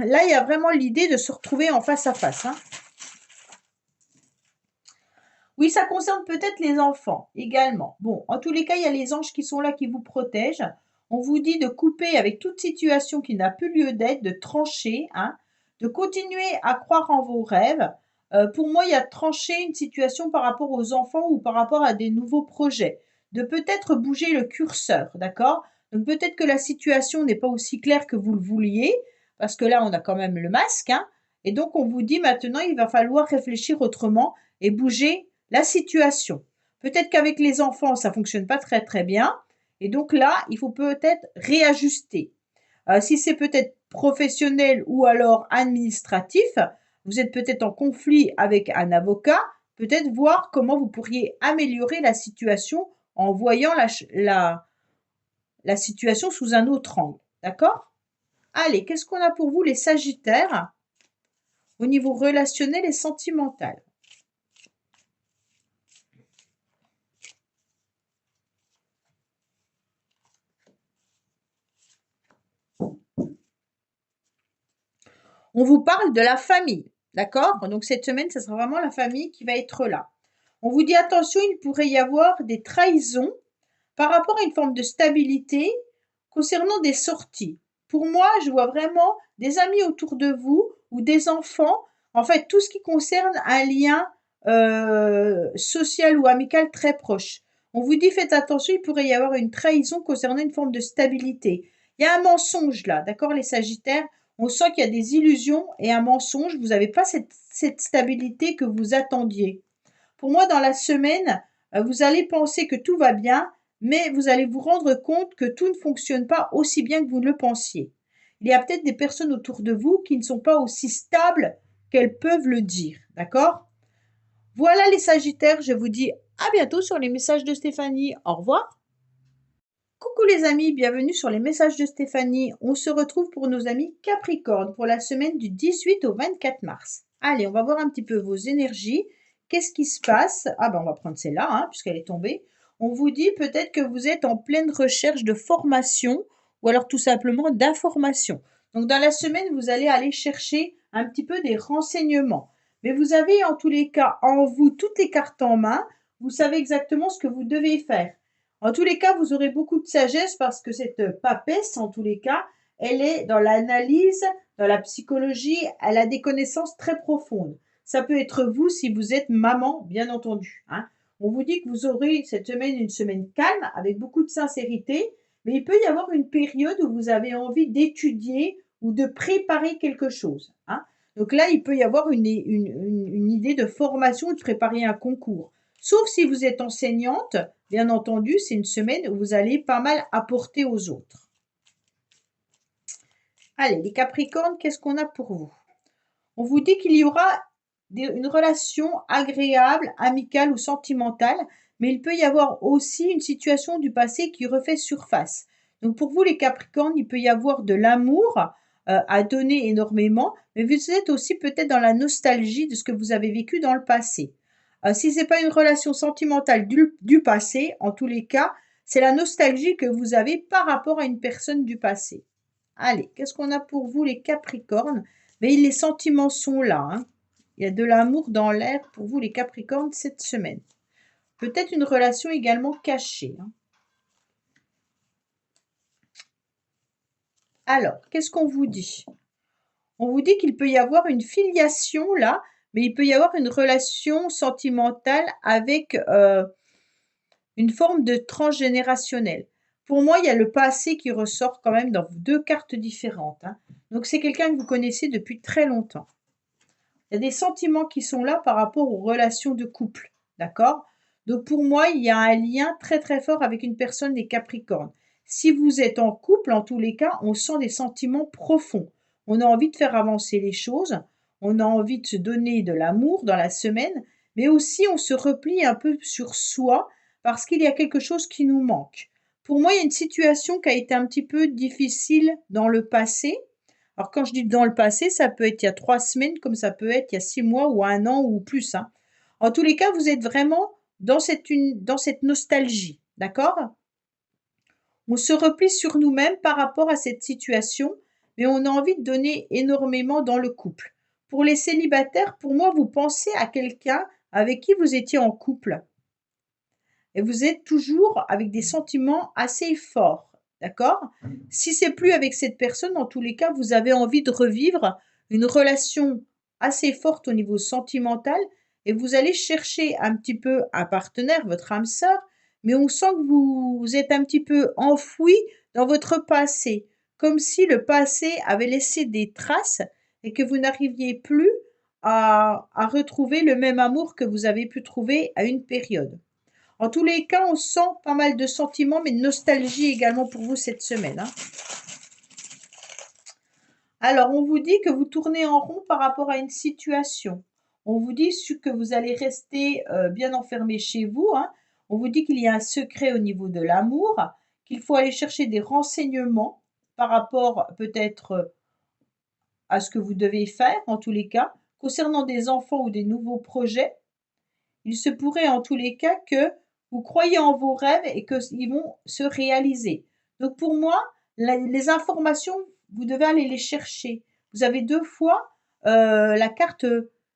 Là, il y a vraiment l'idée de se retrouver en face à face, hein. Oui, ça concerne peut-être les enfants également. Bon, en tous les cas, il y a les anges qui sont là, qui vous protègent. On vous dit de couper avec toute situation qui n'a plus lieu d'être, de trancher, hein, de continuer à croire en vos rêves. Pour moi, il y a trancher une situation par rapport aux enfants ou par rapport à des nouveaux projets. De peut-être bouger le curseur, d'accord? Donc peut-être que la situation n'est pas aussi claire que vous le vouliez, parce que là, on a quand même le masque, hein. Et donc, on vous dit maintenant, il va falloir réfléchir autrement et bouger la situation. Peut-être qu'avec les enfants, ça fonctionne pas très très bien. Et donc là, il faut peut-être réajuster. Si c'est peut-être professionnel ou alors administratif, vous êtes peut-être en conflit avec un avocat, peut-être voir comment vous pourriez améliorer la situation en voyant la situation sous un autre angle. D'accord? Allez, qu'est-ce qu'on a pour vous les Sagittaires au niveau relationnel et sentimental? On vous parle de la famille, d'accord? Donc cette semaine, ce sera vraiment la famille qui va être là. On vous dit attention, il pourrait y avoir des trahisons par rapport à une forme de stabilité concernant des sorties. Pour moi, je vois vraiment des amis autour de vous ou des enfants, en fait, tout ce qui concerne un lien social ou amical très proche. On vous dit faites attention, il pourrait y avoir une trahison concernant une forme de stabilité. Il y a un mensonge là, d'accord les Sagittaires? On sent qu'il y a des illusions et un mensonge, vous n'avez pas cette stabilité que vous attendiez. Pour moi, dans la semaine, vous allez penser que tout va bien, mais vous allez vous rendre compte que tout ne fonctionne pas aussi bien que vous ne le pensiez. Il y a peut-être des personnes autour de vous qui ne sont pas aussi stables qu'elles peuvent le dire, d'accord? Voilà les Sagittaires, je vous dis à bientôt sur les messages de Stéphanie. Au revoir. Coucou les amis, bienvenue sur les messages de Stéphanie. On se retrouve pour nos amis Capricorne pour la semaine du 18 au 24 mars. Allez, on va voir un petit peu vos énergies. Qu'est-ce qui se passe? Ah ben on va prendre celle-là, hein, puisqu'elle est tombée. On vous dit peut-être que vous êtes en pleine recherche de formation ou alors tout simplement d'information. Donc dans la semaine, vous allez aller chercher un petit peu des renseignements. Mais vous avez en tous les cas en vous toutes les cartes en main. Vous savez exactement ce que vous devez faire. En tous les cas, vous aurez beaucoup de sagesse parce que cette papesse, en tous les cas, elle est dans l'analyse, dans la psychologie, elle a des connaissances très profondes. Ça peut être vous si vous êtes maman, bien entendu, hein. On vous dit que vous aurez cette semaine une semaine calme, avec beaucoup de sincérité, mais il peut y avoir une période où vous avez envie d'étudier ou de préparer quelque chose, hein. Donc là, il peut y avoir une idée de formation ou de préparer un concours. Sauf si vous êtes enseignante, bien entendu, c'est une semaine où vous allez pas mal apporter aux autres. Allez, les Capricornes, qu'est-ce qu'on a pour vous? On vous dit qu'il y aura une relation agréable, amicale ou sentimentale, mais il peut y avoir aussi une situation du passé qui refait surface. Donc pour vous, les Capricornes, il peut y avoir de l'amour à donner énormément, mais vous êtes aussi peut-être dans la nostalgie de ce que vous avez vécu dans le passé. Si ce n'est pas une relation sentimentale du passé, en tous les cas, c'est la nostalgie que vous avez par rapport à une personne du passé. Allez, qu'est-ce qu'on a pour vous, les Capricornes? Mais les sentiments sont là, hein. Il y a de l'amour dans l'air pour vous, les Capricornes, cette semaine. Peut-être une relation également cachée, hein. Alors, qu'est-ce qu'on vous dit? On vous dit qu'il peut y avoir une filiation là, mais il peut y avoir une relation sentimentale avec une forme de transgénérationnel. Pour moi, il y a le passé qui ressort quand même dans deux cartes différentes, hein. Donc c'est quelqu'un que vous connaissez depuis très longtemps. Il y a des sentiments qui sont là par rapport aux relations de couple, d'accord? Donc pour moi, il y a un lien très très fort avec une personne des Capricornes. Si vous êtes en couple, en tous les cas, on sent des sentiments profonds. On a envie de faire avancer les choses, on a envie de se donner de l'amour dans la semaine, mais aussi on se replie un peu sur soi parce qu'il y a quelque chose qui nous manque. Pour moi, il y a une situation qui a été un petit peu difficile dans le passé. Alors quand je dis dans le passé, ça peut être il y a 3 semaines, comme ça peut être il y a 6 mois ou 1 an ou plus, hein. En tous les cas, vous êtes vraiment dans cette nostalgie, d'accord? On se replie sur nous-mêmes par rapport à cette situation, mais on a envie de donner énormément dans le couple. Pour les célibataires, pour moi, vous pensez à quelqu'un avec qui vous étiez en couple et vous êtes toujours avec des sentiments assez forts, d'accord? Si c'est plus avec cette personne, dans tous les cas, vous avez envie de revivre une relation assez forte au niveau sentimental et vous allez chercher un petit peu un partenaire, votre âme sœur, mais on sent que vous êtes un petit peu enfoui dans votre passé, comme si le passé avait laissé des traces et que vous n'arriviez plus à retrouver le même amour que vous avez pu trouver à une période. En tous les cas, on sent pas mal de sentiments, mais de nostalgie également pour vous cette semaine, hein. Alors, on vous dit que vous tournez en rond par rapport à une situation. On vous dit que vous allez rester bien enfermé chez vous, hein. On vous dit qu'il y a un secret au niveau de l'amour, qu'il faut aller chercher des renseignements par rapport peut-être à ce que vous devez faire, en tous les cas. Concernant des enfants ou des nouveaux projets, il se pourrait en tous les cas que vous croyez en vos rêves et qu'ils vont se réaliser. Donc pour moi, les informations, vous devez aller les chercher. Vous avez 2 fois la carte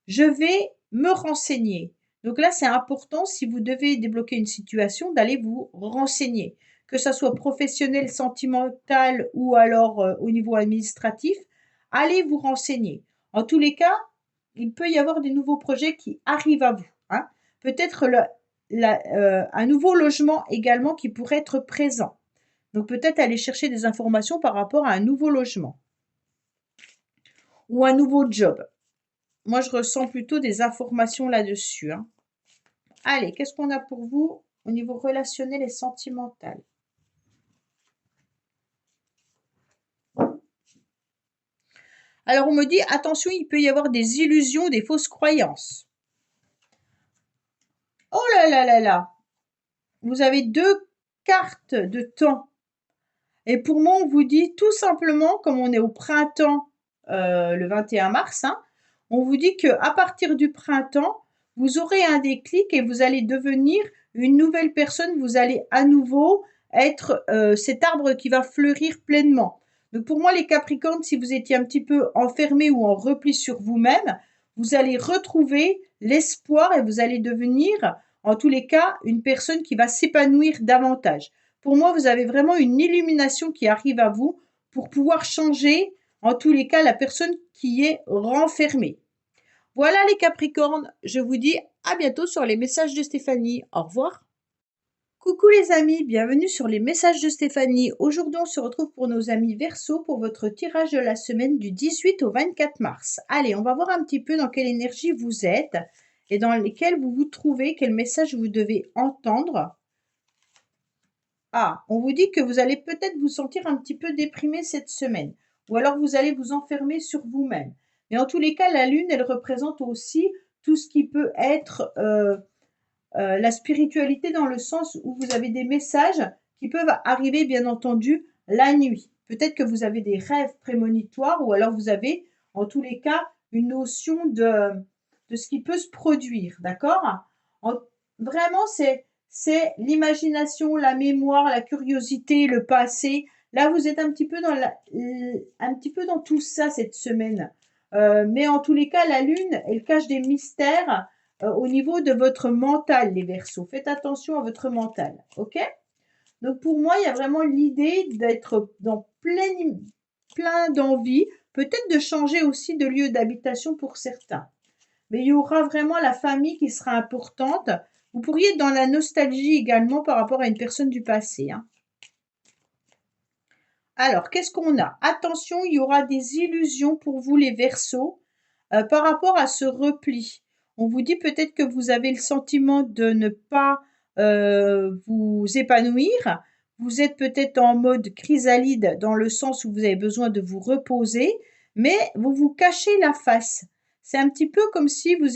je vais me renseigner. Donc là, c'est important si vous devez débloquer une situation d'aller vous renseigner, que ça soit professionnel, sentimental ou alors au niveau administratif. Allez vous renseigner. En tous les cas, il peut y avoir des nouveaux projets qui arrivent à vous, hein. Peut-être un nouveau logement également qui pourrait être présent. Donc peut-être aller chercher des informations par rapport à un nouveau logement ou un nouveau job. Moi, je ressens plutôt des informations là-dessus, hein. Allez, qu'est-ce qu'on a pour vous au niveau relationnel et sentimental? Alors, on me dit, attention, il peut y avoir des illusions, des fausses croyances. Oh là là là là! Vous avez 2 cartes de temps. Et pour moi, on vous dit tout simplement, comme on est au printemps, le 21 mars, hein, on vous dit qu'à partir du printemps, vous aurez un déclic et vous allez devenir une nouvelle personne. Vous allez à nouveau être cet arbre qui va fleurir pleinement. Donc pour moi, les Capricornes, si vous étiez un petit peu enfermé ou en repli sur vous-même, vous allez retrouver l'espoir et vous allez devenir, en tous les cas, une personne qui va s'épanouir davantage. Pour moi, vous avez vraiment une illumination qui arrive à vous pour pouvoir changer, en tous les cas, la personne qui est renfermée. Voilà les Capricornes, je vous dis à bientôt sur les messages de Stéphanie. Au revoir. Coucou les amis, bienvenue sur les messages de Stéphanie. Aujourd'hui, on se retrouve pour nos amis Verseau pour votre tirage de la semaine du 18 au 24 mars. Allez, on va voir un petit peu dans quelle énergie vous êtes et dans lesquelles vous vous trouvez, quel message vous devez entendre. Ah, on vous dit que vous allez peut-être vous sentir un petit peu déprimé cette semaine ou alors vous allez vous enfermer sur vous-même. Mais en tous les cas, la lune, elle représente aussi tout ce qui peut être la spiritualité dans le sens où vous avez des messages qui peuvent arriver, bien entendu, la nuit. Peut-être que vous avez des rêves prémonitoires ou alors vous avez, en tous les cas, une notion de ce qui peut se produire, d'accord? Vraiment, c'est l'imagination, la mémoire, la curiosité, le passé. Là, vous êtes un petit peu dans tout ça cette semaine. Mais en tous les cas, la lune, elle cache des mystères au niveau de votre mental, les Verseaux. Faites attention à votre mental, ok? Donc pour moi, il y a vraiment l'idée d'être dans plein d'envie, peut-être de changer aussi de lieu d'habitation pour certains. Mais il y aura vraiment la famille qui sera importante. Vous pourriez être dans la nostalgie également par rapport à une personne du passé, hein. Alors, qu'est-ce qu'on a? Attention, il y aura des illusions pour vous les Verseaux par rapport à ce repli. On vous dit peut-être que vous avez le sentiment de ne pas vous épanouir. Vous êtes peut-être en mode chrysalide dans le sens où vous avez besoin de vous reposer, mais vous vous cachez la face. C'est un petit peu comme si vous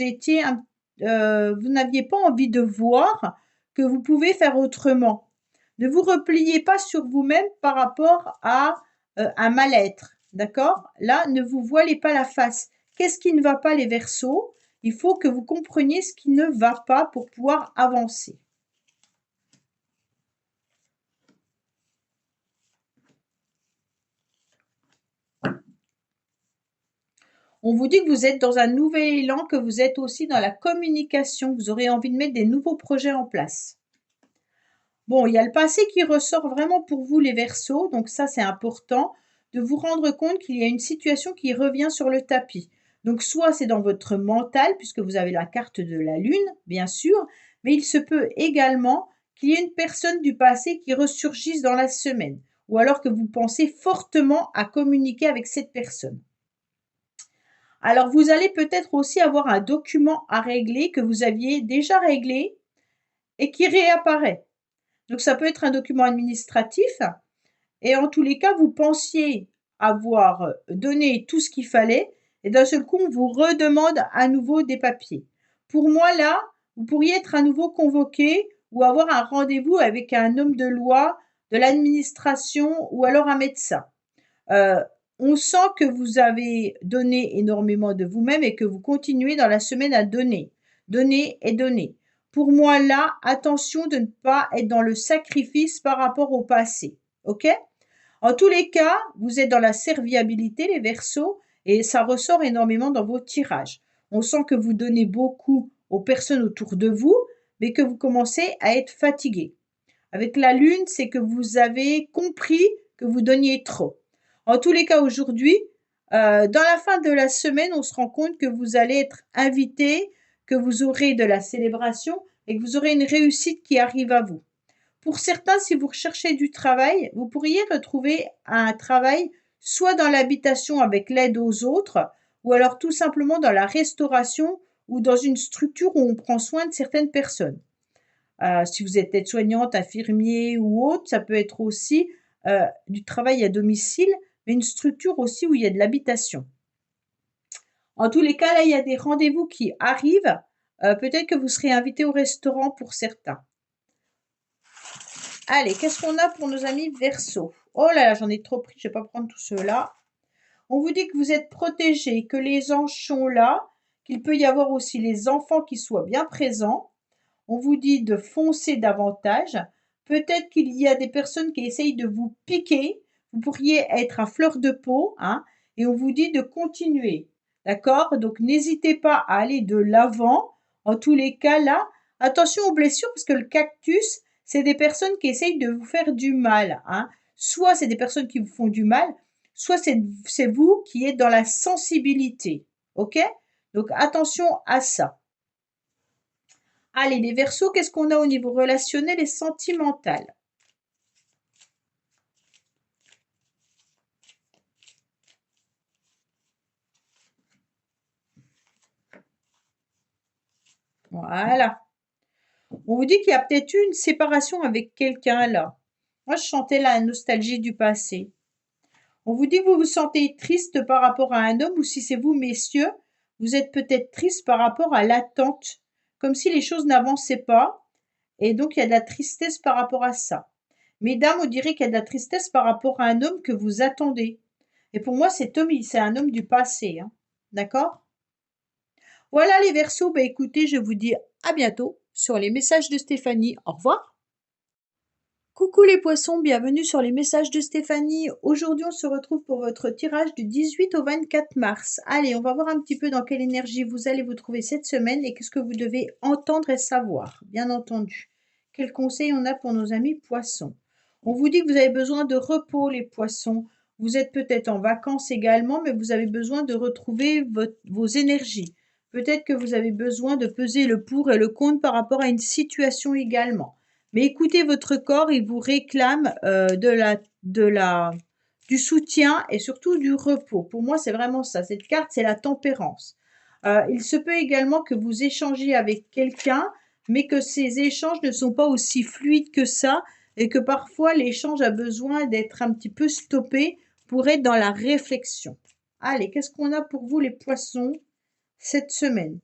n'aviez pas envie de voir que vous pouvez faire autrement. Ne vous repliez pas sur vous-même par rapport à un mal-être, d'accord? Là, ne vous voilez pas la face. Qu'est-ce qui ne va pas les Verseaux? Il faut que vous compreniez ce qui ne va pas pour pouvoir avancer. On vous dit que vous êtes dans un nouvel élan, que vous êtes aussi dans la communication. Vous aurez envie de mettre des nouveaux projets en place. Bon, il y a le passé qui ressort vraiment pour vous les Verseaux, donc ça c'est important de vous rendre compte qu'il y a une situation qui revient sur le tapis. Donc soit c'est dans votre mental, puisque vous avez la carte de la lune, bien sûr, mais il se peut également qu'il y ait une personne du passé qui ressurgisse dans la semaine, ou alors que vous pensez fortement à communiquer avec cette personne. Alors vous allez peut-être aussi avoir un document à régler que vous aviez déjà réglé et qui réapparaît. Donc ça peut être un document administratif et en tous les cas, vous pensiez avoir donné tout ce qu'il fallait et d'un seul coup, on vous redemande à nouveau des papiers. Pour moi, là, vous pourriez être à nouveau convoqué ou avoir un rendez-vous avec un homme de loi, de l'administration ou alors un médecin. Euh, on sent que vous avez donné énormément de vous-même et que vous continuez dans la semaine à donner. Donner et donner. Pour moi, là, attention de ne pas être dans le sacrifice par rapport au passé. OK? En tous les cas, vous êtes dans la serviabilité, les Verseaux, et ça ressort énormément dans vos tirages. On sent que vous donnez beaucoup aux personnes autour de vous, mais que vous commencez à être fatigué. Avec la Lune, c'est que vous avez compris que vous donniez trop. En tous les cas, aujourd'hui, dans la fin de la semaine, on se rend compte que vous allez être invité, que vous aurez de la célébration et que vous aurez une réussite qui arrive à vous. Pour certains, si vous recherchez du travail, vous pourriez retrouver un travail soit dans l'habitation avec l'aide aux autres, ou alors tout simplement dans la restauration ou dans une structure où on prend soin de certaines personnes. Si vous êtes aide-soignante, infirmier ou autre, ça peut être aussi du travail à domicile, mais une structure aussi où il y a de l'habitation. En tous les cas, là, il y a des rendez-vous qui arrivent. Peut-être que vous serez invité au restaurant pour certains. Allez, qu'est-ce qu'on a pour nos amis Verseau? Oh là là, j'en ai trop pris, je ne vais pas prendre tout ceux-là. On vous dit que vous êtes protégés, que les anges sont là, qu'il peut y avoir aussi les enfants qui soient bien présents. On vous dit de foncer davantage. Peut-être qu'il y a des personnes qui essayent de vous piquer. Vous pourriez être à fleur de peau, hein, et on vous dit de continuer. D'accord? Donc, n'hésitez pas à aller de l'avant. En tous les cas, là, attention aux blessures, parce que le cactus, c'est des personnes qui essayent de vous faire du mal, hein. Soit c'est des personnes qui vous font du mal, soit c'est vous qui êtes dans la sensibilité. OK? Donc, attention à ça. Allez, les Verseaux, qu'est-ce qu'on a au niveau relationnel et sentimental? Voilà. On vous dit qu'il y a peut-être eu une séparation avec quelqu'un là. Moi, je sentais la nostalgie du passé. On vous dit que vous vous sentez triste par rapport à un homme, ou si c'est vous, messieurs, vous êtes peut-être triste par rapport à l'attente, comme si les choses n'avançaient pas, et donc il y a de la tristesse par rapport à ça. Mesdames, on dirait qu'il y a de la tristesse par rapport à un homme que vous attendez. Et pour moi, c'est un homme du passé, hein. D'accord? Voilà les Verseaux, bah écoutez, je vous dis à bientôt sur les messages de Stéphanie. Au revoir. Coucou les poissons, bienvenue sur les messages de Stéphanie. Aujourd'hui, on se retrouve pour votre tirage du 18 au 24 mars. Allez, on va voir un petit peu dans quelle énergie vous allez vous trouver cette semaine et qu'est-ce que vous devez entendre et savoir, bien entendu. Quels conseils on a pour nos amis poissons? On vous dit que vous avez besoin de repos, les poissons. Vous êtes peut-être en vacances également, mais vous avez besoin de retrouver vos énergies. Peut-être que vous avez besoin de peser le pour et le contre par rapport à une situation également. Mais écoutez votre corps, il vous réclame du soutien et surtout du repos. Pour moi, c'est vraiment ça. Cette carte, c'est la tempérance. Il se peut également que vous échangiez avec quelqu'un, mais que ces échanges ne sont pas aussi fluides que ça et que parfois l'échange a besoin d'être un petit peu stoppé pour être dans la réflexion. Allez, qu'est-ce qu'on a pour vous les poissons cette semaine?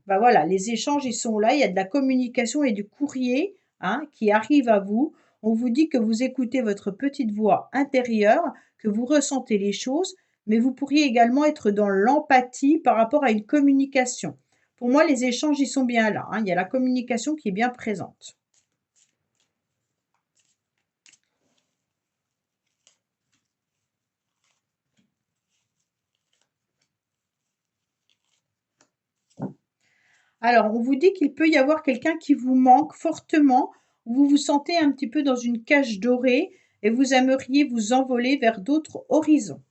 Bah voilà, les échanges, ils sont là, il y a de la communication et du courrier, hein, qui arrive à vous. On vous dit que vous écoutez votre petite voix intérieure, que vous ressentez les choses, mais vous pourriez également être dans l'empathie par rapport à une communication. Pour moi, les échanges, ils sont bien là, hein, il y a la communication qui est bien présente. Alors, on vous dit qu'il peut y avoir quelqu'un qui vous manque fortement, vous vous sentez un petit peu dans une cage dorée et vous aimeriez vous envoler vers d'autres horizons.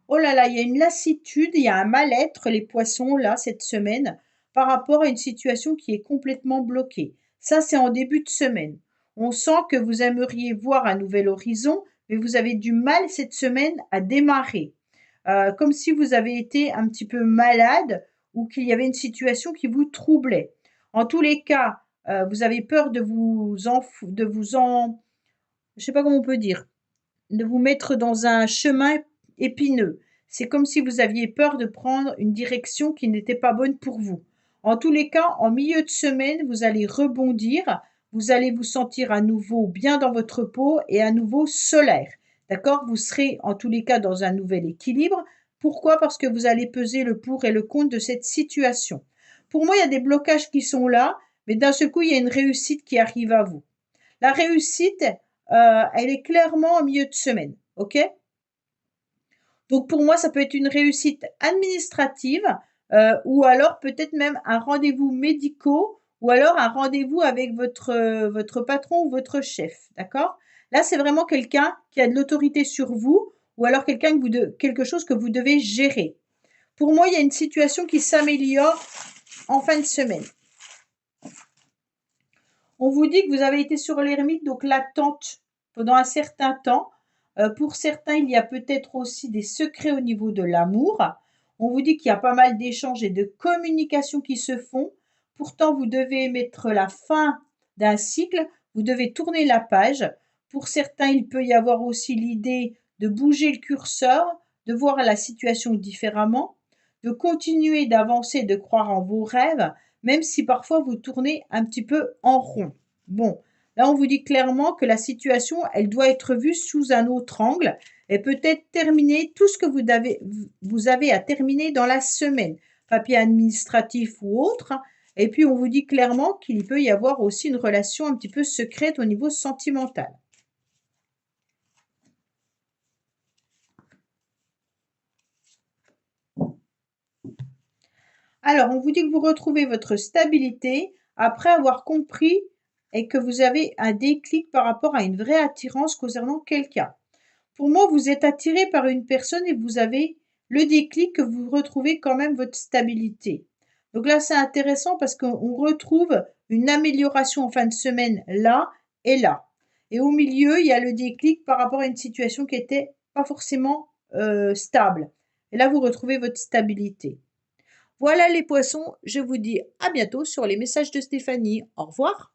Oh là là, il y a une lassitude, il y a un mal-être, les poissons, là, cette semaine, par rapport à une situation qui est complètement bloquée. Ça, c'est en début de semaine. On sent que vous aimeriez voir un nouvel horizon, mais vous avez du mal cette semaine à démarrer. Comme si vous avez été un petit peu malade ou qu'il y avait une situation qui vous troublait. En tous les cas, vous avez peur je sais pas comment on peut dire, de vous mettre dans un chemin épineux. C'est comme si vous aviez peur de prendre une direction qui n'était pas bonne pour vous. En tous les cas, en milieu de semaine, vous allez rebondir, vous allez vous sentir à nouveau bien dans votre peau et à nouveau solaire. D'accord? Vous serez en tous les cas dans un nouvel équilibre. Pourquoi? Parce que vous allez peser le pour et le contre de cette situation. Pour moi, il y a des blocages qui sont là, mais d'un seul coup, il y a une réussite qui arrive à vous. La réussite, elle est clairement en milieu de semaine, OK? Donc pour moi, ça peut être une réussite administrative, ou alors peut-être même un rendez-vous médical ou alors un rendez-vous avec votre patron ou votre chef, d'accord? Là, c'est vraiment quelqu'un qui a de l'autorité sur vous ou alors quelqu'un que quelque chose que vous devez gérer. Pour moi, il y a une situation qui s'améliore en fin de semaine. On vous dit que vous avez été sur l'ermite, donc l'attente pendant un certain temps. Pour certains, il y a peut-être aussi des secrets au niveau de l'amour. On vous dit qu'il y a pas mal d'échanges et de communications qui se font. Pourtant, vous devez mettre la fin d'un cycle, vous devez tourner la page. Pour certains, il peut y avoir aussi l'idée de bouger le curseur, de voir la situation différemment, de continuer d'avancer, de croire en vos rêves, même si parfois vous tournez un petit peu en rond. Bon, là on vous dit clairement que la situation, elle doit être vue sous un autre angle et peut-être terminer tout ce que vous avez à terminer dans la semaine, papier administratif ou autre. Et puis on vous dit clairement qu'il peut y avoir aussi une relation un petit peu secrète au niveau sentimental. Alors, on vous dit que vous retrouvez votre stabilité après avoir compris et que vous avez un déclic par rapport à une vraie attirance concernant quelqu'un. Pour moi, vous êtes attiré par une personne et vous avez le déclic que vous retrouvez quand même votre stabilité. Donc là, c'est intéressant parce qu'on retrouve une amélioration en fin de semaine là et là. Et au milieu, il y a le déclic par rapport à une situation qui était pas forcément stable. Et là, vous retrouvez votre stabilité. Voilà les poissons, je vous dis à bientôt sur les messages de Stéphanie. Au revoir.